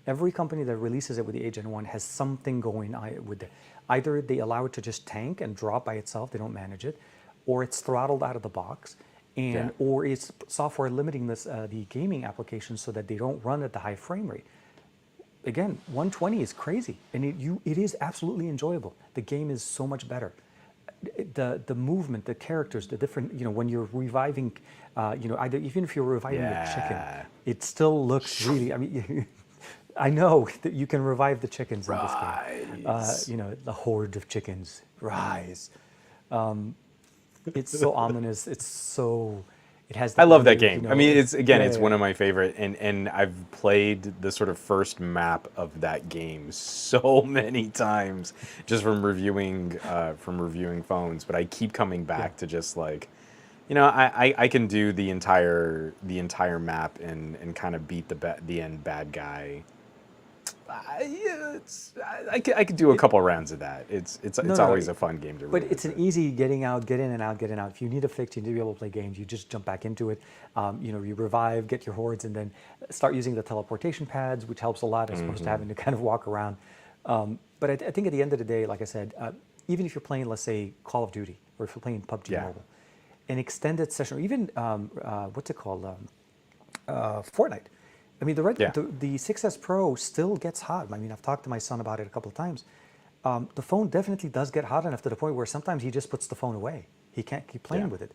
[SPEAKER 1] Every company that releases it with the Gen 1 has something going with it. Either they allow it to just tank and drop by itself, they don't manage it, or it's throttled out of the box, and or it's software limiting the gaming applications so that they don't run at the high frame rate. Again, 120 is crazy, and it is absolutely enjoyable. The game is so much better. The movement, the characters, the different, you know, when you're reviving, you know, even if you're reviving the chicken, it still looks really, I mean, I know that you can revive the chickens in this game. You know, the horde of chickens, rise. It's so ominous. It's so, it has.
[SPEAKER 2] I love that game.
[SPEAKER 1] You know,
[SPEAKER 2] I mean, it's one of my favorite, and I've played the sort of first map of that game so many times just from reviewing phones. But I keep coming back to just like, you know, I can do the entire map and kind of beat the end bad guy. I could do a couple rounds of that. It's always a fun game to revisit.
[SPEAKER 1] But it's an easy getting out, get in and out, get in and out. If you need a fix, you need to be able to play games, you just jump back into it. You know, you revive, get your hordes, and then start using the teleportation pads, which helps a lot as opposed to having to kind of walk around. But I think at the end of the day, like I said, even if you're playing, let's say, Call of Duty, or if you're playing PUBG Mobile, an extended session, or even, what's it called, Fortnite. I mean, the 6S Pro still gets hot. I mean, I've talked to my son about it a couple of times. The phone definitely does get hot enough to the point where sometimes he just puts the phone away. He can't keep playing with it.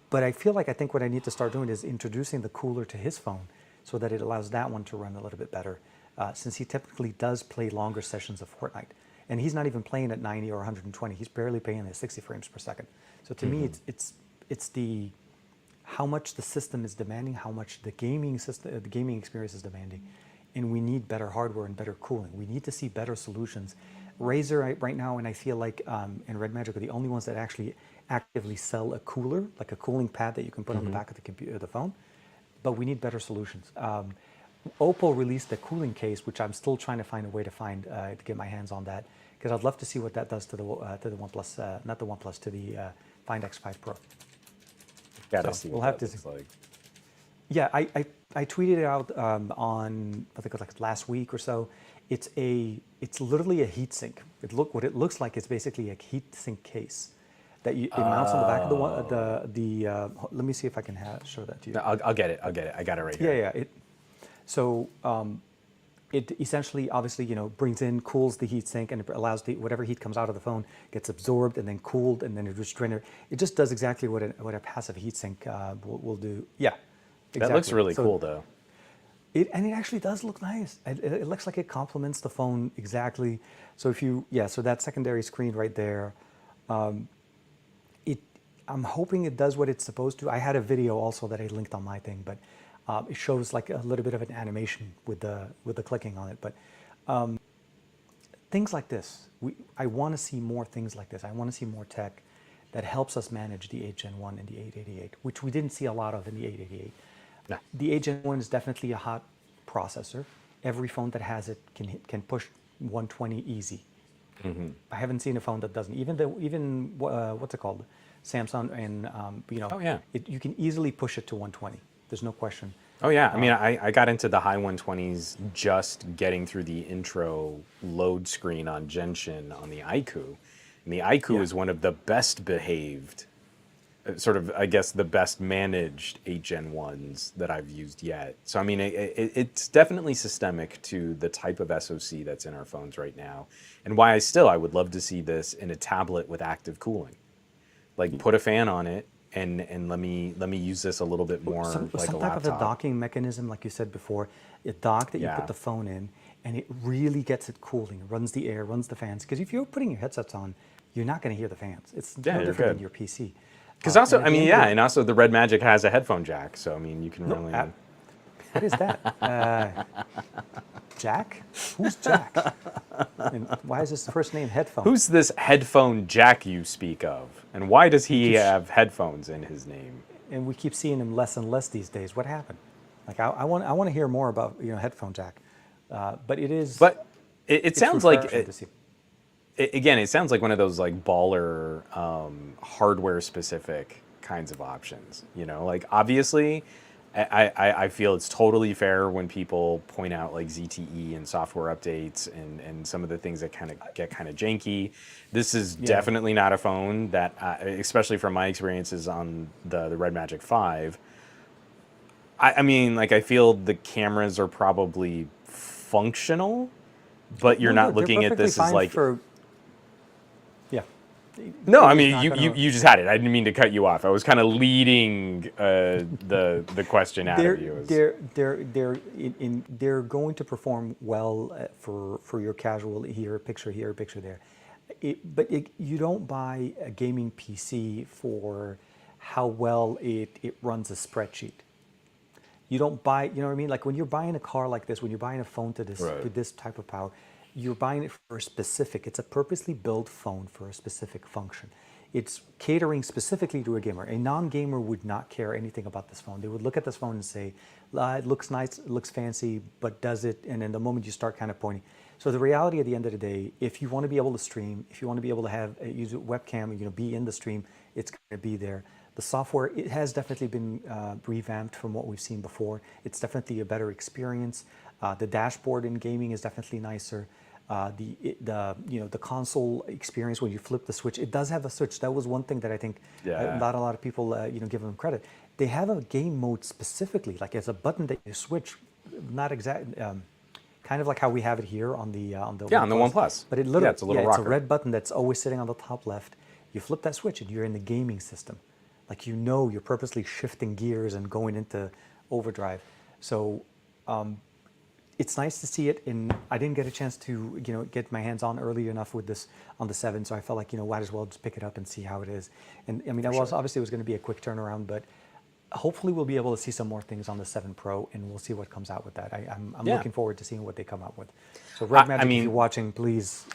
[SPEAKER 1] But I think what I need to start doing is introducing the cooler to his phone so that it allows that one to run a little bit better, since he typically does play longer sessions of Fortnite. And he's not even playing at 90 or 120. He's barely playing at 60 frames per second. So to me, it's the how much the system is demanding, how much the gaming experience is demanding, and we need better hardware and better cooling. We need to see better solutions. Razer right now, and I feel like and Redmagic are the only ones that actually actively sell a cooler, like a cooling pad that you can put on the back of the computer, the phone. But we need better solutions. Oppo released a cooling case, which I'm still trying to find a way to get my hands on that, because I'd love to see what that does to the OnePlus, not the OnePlus, to the Find X5 Pro.
[SPEAKER 2] Gotta see what that looks like.
[SPEAKER 1] Yeah, I tweeted it out on, I think it was like last week or so. It's literally a heatsink. What it looks like is basically a heatsink case that it mounts on the back of the let me see if I can show that to you.
[SPEAKER 2] No, I'll get it. I got it right here.
[SPEAKER 1] Yeah. So it essentially, obviously, brings in, cools the heatsink, and it allows whatever heat comes out of the phone gets absorbed and then cooled, and then it just It just does exactly what a passive heatsink will do. Yeah, exactly.
[SPEAKER 2] That looks really cool, though.
[SPEAKER 1] It actually does look nice. It looks like it complements the phone exactly. So so that secondary screen right there, I'm hoping it does what it's supposed to. I had a video also that I linked on my thing, but it shows like a little bit of an animation with the clicking on it. But things like this, I want to see more things like this. I want to see more tech that helps us manage the 8 Gen 1 and the 888, which we didn't see a lot of in the 888.
[SPEAKER 2] No.
[SPEAKER 1] The 8 Gen 1 is definitely a hot processor. Every phone that has it can push 120 easy. Mm-hmm. I haven't seen a phone that doesn't. Even what's it called, Samsung, and
[SPEAKER 2] Oh yeah.
[SPEAKER 1] You can easily push it to 120. There's no question.
[SPEAKER 2] Oh yeah. I mean, I got into the high 120s just getting through the intro load screen on Genshin on the iQOO, and the iQOO is one of the best behaved, sort of, I guess, the best managed 8 Gen 1s that I've used yet. So, I mean, it's definitely systemic to the type of SoC that's in our phones right now, and why I would love to see this in a tablet with active cooling. Like, put a fan on it and let me use this a little bit more like a laptop.
[SPEAKER 1] Some type of a docking mechanism, like you said before, a dock that you put the phone in, and it really gets it cooling, runs the air, runs the fans. Because if you're putting your headsets on, you're not going to hear the fans. It's no different than your PC.
[SPEAKER 2] Because also, I mean, and also the Redmagic has a headphone jack, so I mean, you can really.
[SPEAKER 1] What is that? Jack? Who's Jack? And why is his first name Headphone?
[SPEAKER 2] Who's this headphone Jack you speak of? And why does he have headphones in his name?
[SPEAKER 1] And we keep seeing him less and less these days. What happened? Like I want to hear more about Headphone Jack. But it is.
[SPEAKER 2] But it sounds like. Again, it sounds like one of those like baller hardware specific kinds of options. Like obviously, I feel it's totally fair when people point out like ZTE and software updates and some of the things that get kind of janky. This is definitely not a phone that, especially from my experiences on the Redmagic 5. I mean, like I feel the cameras are probably functional, but you're not looking at this as like. No, I mean you just had it. I didn't mean to cut you off. I was kind of leading the question out of you.
[SPEAKER 1] They're going to perform well for your casual picture here, picture there. But you don't buy a gaming PC for how well it runs a spreadsheet. You don't buy, you know what I mean? Like when you're buying a car like this, when you're buying a phone with this type of power, you're buying it for a specific, it's a purposely built phone for a specific function. It's catering specifically to a gamer. A non-gamer would not care anything about this phone. They would look at this phone and say, it looks nice, it looks fancy, but does it? And then the moment you start kind of pointing. So the reality at the end of the day, if you want to be able to stream, if you want to be able to use a webcam, be in the stream, it's going to be there. The software, it has definitely been revamped from what we've seen before. It's definitely a better experience. The dashboard in gaming is definitely nicer. The console experience when you flip the switch, it does have a switch. That was one thing that I think not a lot of people give them credit. They have a game mode specifically, like it's a button that you switch, not exact, kind of like how we have it here on the
[SPEAKER 2] on the OnePlus.
[SPEAKER 1] But it literally,
[SPEAKER 2] it's a little rocker.
[SPEAKER 1] It's a red button that's always sitting on the top left. You flip that switch and you're in the gaming system. Like you're purposely shifting gears and going into overdrive. So. It's nice to see it, and I didn't get a chance to get my hands on early enough with this on the 7, so I felt like might as well just pick it up and see how it is. And I mean, obviously it was going to be a quick turnaround, but hopefully we'll be able to see some more things on the 7 Pro, and we'll see what comes out with that. I'm
[SPEAKER 2] Yeah.
[SPEAKER 1] looking forward to seeing what they come out with. So Redmagic,
[SPEAKER 2] I mean-
[SPEAKER 1] if you're watching, please,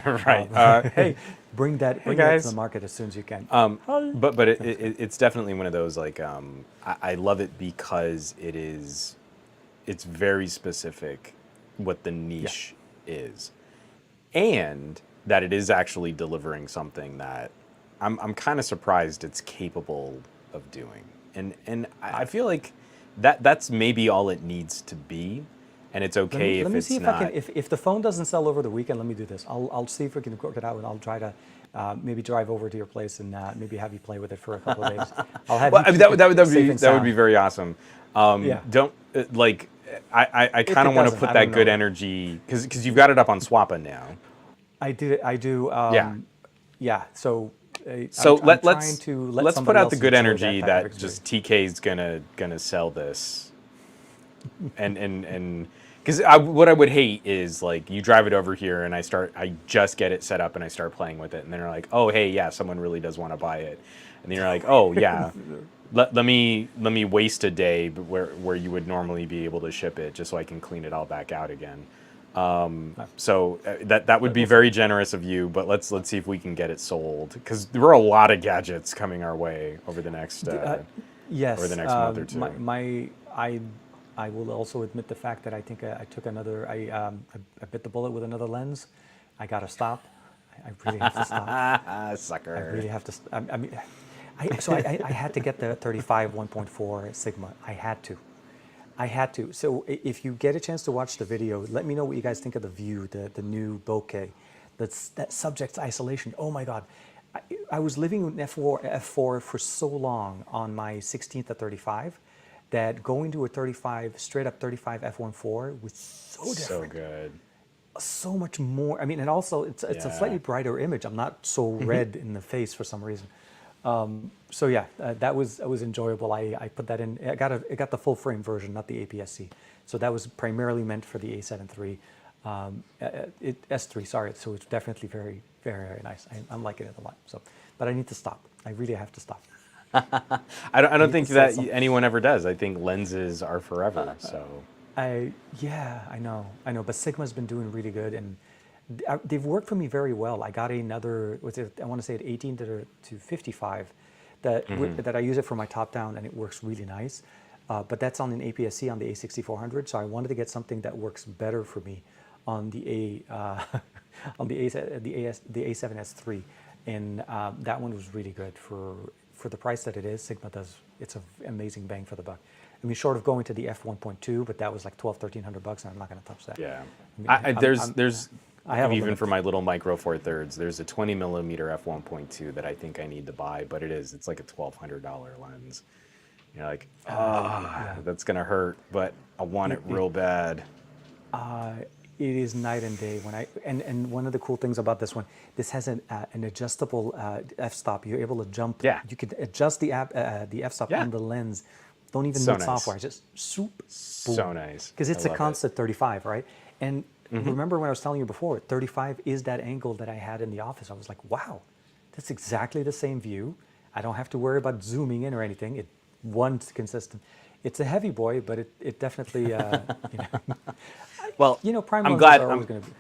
[SPEAKER 2] Right.
[SPEAKER 1] hey, bring that to
[SPEAKER 2] guys.
[SPEAKER 1] the market as soon as you can.
[SPEAKER 2] But it's definitely one of those, like, I love it because it's very specific what the niche is, and that it is actually delivering something that I'm kind of surprised it's capable of doing. And I feel like that's maybe all it needs to be, and it's okay
[SPEAKER 1] Let me
[SPEAKER 2] if
[SPEAKER 1] see
[SPEAKER 2] it's
[SPEAKER 1] if
[SPEAKER 2] not.
[SPEAKER 1] I can. If the phone doesn't sell over the weekend, let me do this. I'll see if we can work it out, and I'll try to maybe drive over to your place and maybe have you play with it for a couple of days. I'll have
[SPEAKER 2] Well,
[SPEAKER 1] you
[SPEAKER 2] I mean,
[SPEAKER 1] keep it
[SPEAKER 2] that would
[SPEAKER 1] safe
[SPEAKER 2] be
[SPEAKER 1] and
[SPEAKER 2] that would
[SPEAKER 1] sound.
[SPEAKER 2] be very awesome.
[SPEAKER 1] Yeah.
[SPEAKER 2] Don't like. I
[SPEAKER 1] If
[SPEAKER 2] kind
[SPEAKER 1] it
[SPEAKER 2] of want to
[SPEAKER 1] doesn't,
[SPEAKER 2] put
[SPEAKER 1] I
[SPEAKER 2] that
[SPEAKER 1] don't
[SPEAKER 2] good
[SPEAKER 1] know.
[SPEAKER 2] energy because you've got it up on Swappa now.
[SPEAKER 1] I do.
[SPEAKER 2] Yeah.
[SPEAKER 1] Yeah. So.
[SPEAKER 2] So
[SPEAKER 1] I'm
[SPEAKER 2] let's
[SPEAKER 1] trying to let
[SPEAKER 2] let's put
[SPEAKER 1] somebody
[SPEAKER 2] out
[SPEAKER 1] else
[SPEAKER 2] the good
[SPEAKER 1] enjoy
[SPEAKER 2] energy
[SPEAKER 1] that type of
[SPEAKER 2] that just
[SPEAKER 1] experience.
[SPEAKER 2] TK's gonna sell this, and because what I would hate is like you drive it over here and I just get it set up and I start playing with it and then they're like, oh hey, yeah, someone really does want to buy it, and then you're like, oh yeah, let me waste a day where you would normally be able to ship it just so I can clean it all back out again. So that would be very generous of you, but let's see if we can get it sold because there are a lot of gadgets coming our way over the next
[SPEAKER 1] Yes.
[SPEAKER 2] over the next month or two.
[SPEAKER 1] I will also admit the fact that I think I took another. I bit the bullet with another lens. I got to stop. I really have to stop.
[SPEAKER 2] Sucker.
[SPEAKER 1] I really have to. I mean, I had to get the 35 1.4 Sigma. I had to. So if you get a chance to watch the video, let me know what you guys think of the view, the new bokeh, that subject isolation. Oh my God. I was living in F4 for so long on my 16th to 35 that going to a 35, straight up 35 f1.4 was so different.
[SPEAKER 2] So good.
[SPEAKER 1] So much more. I mean, and also it's a slightly brighter image. I'm not so red in the face for some reason. So yeah, that was enjoyable. I put that in. It got the full frame version, not the APS-C. So that was primarily meant for the A7 III, S3. Sorry. So it's definitely very, very, very nice. I'm liking it a lot. So, but I need to stop. I really have to stop.
[SPEAKER 2] I don't think
[SPEAKER 1] to
[SPEAKER 2] that
[SPEAKER 1] sell something.
[SPEAKER 2] anyone ever does. I think lenses are forever. So
[SPEAKER 1] I know. But Sigma's been doing really good, and they've worked for me very well. I got another, I want to say at 18 to 55, that I use it for my top down, and it works really nice. But that's on an APS-C on the A6400, so I wanted to get something that works better for me on the A7S III, and that one was really good for the price that it is. Sigma it's an amazing bang for the buck. I mean, short of going to the f1.2, but that was like $1,200-1,300, and I'm not going to touch that.
[SPEAKER 2] yeah,
[SPEAKER 1] I mean,
[SPEAKER 2] there's
[SPEAKER 1] I have a
[SPEAKER 2] even
[SPEAKER 1] limit.
[SPEAKER 2] for my little micro four thirds. There's a 20 millimeter f1.2 that I think I need to buy, but it's like a $1,200 lens. You're like, that's gonna hurt, but I want it real bad.
[SPEAKER 1] It is night and day and one of the cool things about this one, this has an adjustable f-stop. You're able to jump.
[SPEAKER 2] Yeah.
[SPEAKER 1] You could adjust the f-stop on the lens. Don't even
[SPEAKER 2] So
[SPEAKER 1] need
[SPEAKER 2] nice.
[SPEAKER 1] software. Just swoop.
[SPEAKER 2] So nice.
[SPEAKER 1] Because it's
[SPEAKER 2] I
[SPEAKER 1] a
[SPEAKER 2] love it.
[SPEAKER 1] constant 35, right? And remember when I was telling you before, 35 is that angle that I had in the office. I was like, wow, that's exactly the same view. I don't have to worry about zooming in or anything. One's consistent. It's a heavy boy, but it definitely,
[SPEAKER 2] Well,
[SPEAKER 1] prime
[SPEAKER 2] I'm
[SPEAKER 1] lenses
[SPEAKER 2] glad.
[SPEAKER 1] are always going to be.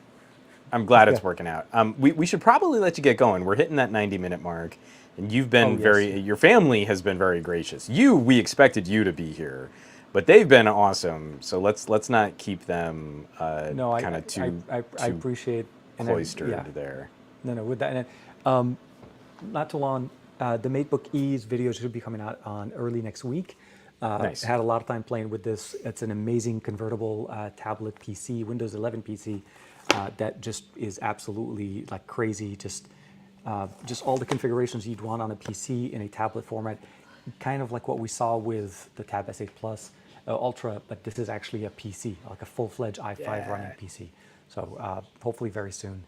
[SPEAKER 2] I'm glad it's working out. We should probably let you get going. We're hitting that 90-minute mark, and you've been your family has been very gracious. We expected you to be here, but they've been awesome. So let's not keep them kind of too
[SPEAKER 1] I appreciate
[SPEAKER 2] cloistered there.
[SPEAKER 1] No, with that, not too long. The Matebook E's video should be coming out on early next week.
[SPEAKER 2] Nice.
[SPEAKER 1] Had a lot of time playing with this. It's an amazing convertible tablet PC, Windows 11 PC, that just is absolutely like crazy. Just all the configurations you'd want on a PC in a tablet format, kind of like what we saw with the Tab S8 Plus Ultra, but this is actually a PC, like a full-fledged i5 running PC. So hopefully very soon.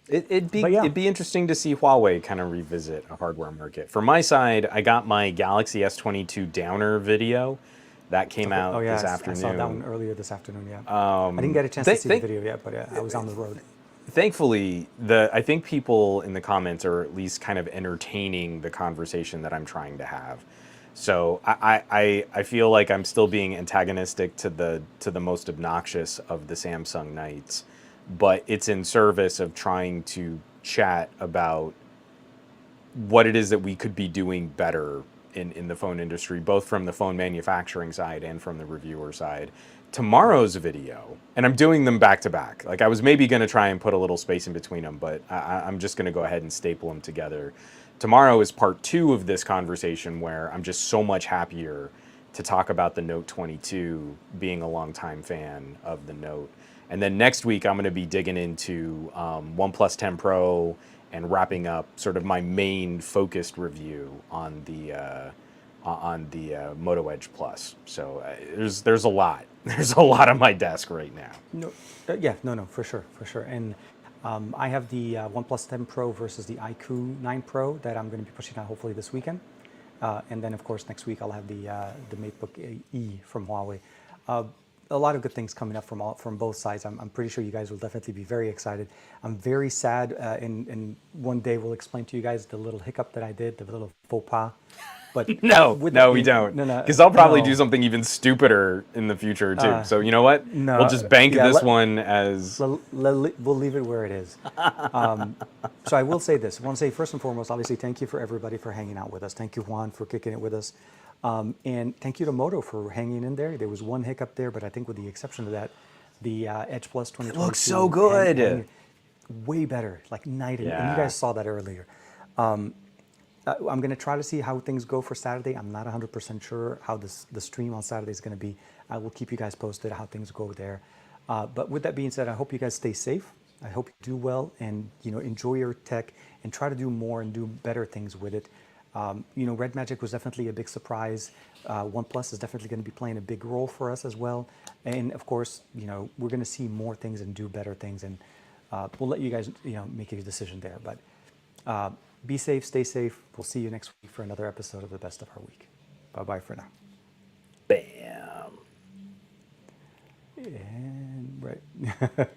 [SPEAKER 2] It'd be interesting to see Huawei kind of revisit a hardware market. For my side, I got my Galaxy S22 downer video that came out this afternoon.
[SPEAKER 1] I saw that one earlier this afternoon. Yeah, I didn't get a chance to see the video yet, but I was on the road.
[SPEAKER 2] Thankfully, I think people in the comments are at least kind of entertaining the conversation that I'm trying to have. So I feel like I'm still being antagonistic to the most obnoxious of the Samsung Knights, but it's in service of trying to chat about what it is that we could be doing better in the phone industry, both from the phone manufacturing side and from the reviewer side. Tomorrow's video, and I'm doing them back to back. Like I was maybe going to try and put a little space in between them, but I'm just going to go ahead and staple them together. Tomorrow is part 2 of this conversation where I'm just so much happier to talk about the Note 22, being a longtime fan of the Note. And then next week, I'm going to be digging into OnePlus 10 Pro and wrapping up sort of my main focused review on the Moto Edge Plus. So there's a lot. There's a lot on my desk right now.
[SPEAKER 1] No, yeah, no, for sure. And I have the OnePlus 10 Pro versus the iQOO 9 Pro that I'm going to be pushing out hopefully this weekend. And then, of course, next week I'll have the Matebook E from Huawei. A lot of good things coming up from both sides. I'm pretty sure you guys will definitely be very excited. I'm very sad, and one day we'll explain to you guys the little hiccup that I did, the little faux pas. But
[SPEAKER 2] no, we don't.
[SPEAKER 1] No,
[SPEAKER 2] because I'll probably do something even stupider in the future too. So you know what?
[SPEAKER 1] No,
[SPEAKER 2] we'll just bank this one as.
[SPEAKER 1] We'll leave it where it is. So I will say this. I want to say first and foremost, obviously, thank you for everybody for hanging out with us. Thank you, Juan, for kicking it with us. And thank you to Moto for hanging in there. There was one hiccup there, but I think with the exception of that, the Edge Plus 2022
[SPEAKER 2] looks so good.
[SPEAKER 1] Way better, like night and day. And you guys saw that earlier. I'm going to try to see how things go for Saturday. I'm not 100% sure how the stream on Saturday is going to be. I will keep you guys posted how things go there. But with that being said, I hope you guys stay safe. I hope you do well and enjoy your tech and try to do more and do better things with it. Redmagic was definitely a big surprise. OnePlus is definitely going to be playing a big role for us as well. And of course, we're going to see more things and do better things. And we'll let you guys, make a decision there. But be safe, stay safe. We'll see you next week for another episode of The Best of Our Week. Bye-bye for now.
[SPEAKER 2] Bam.
[SPEAKER 1] And right.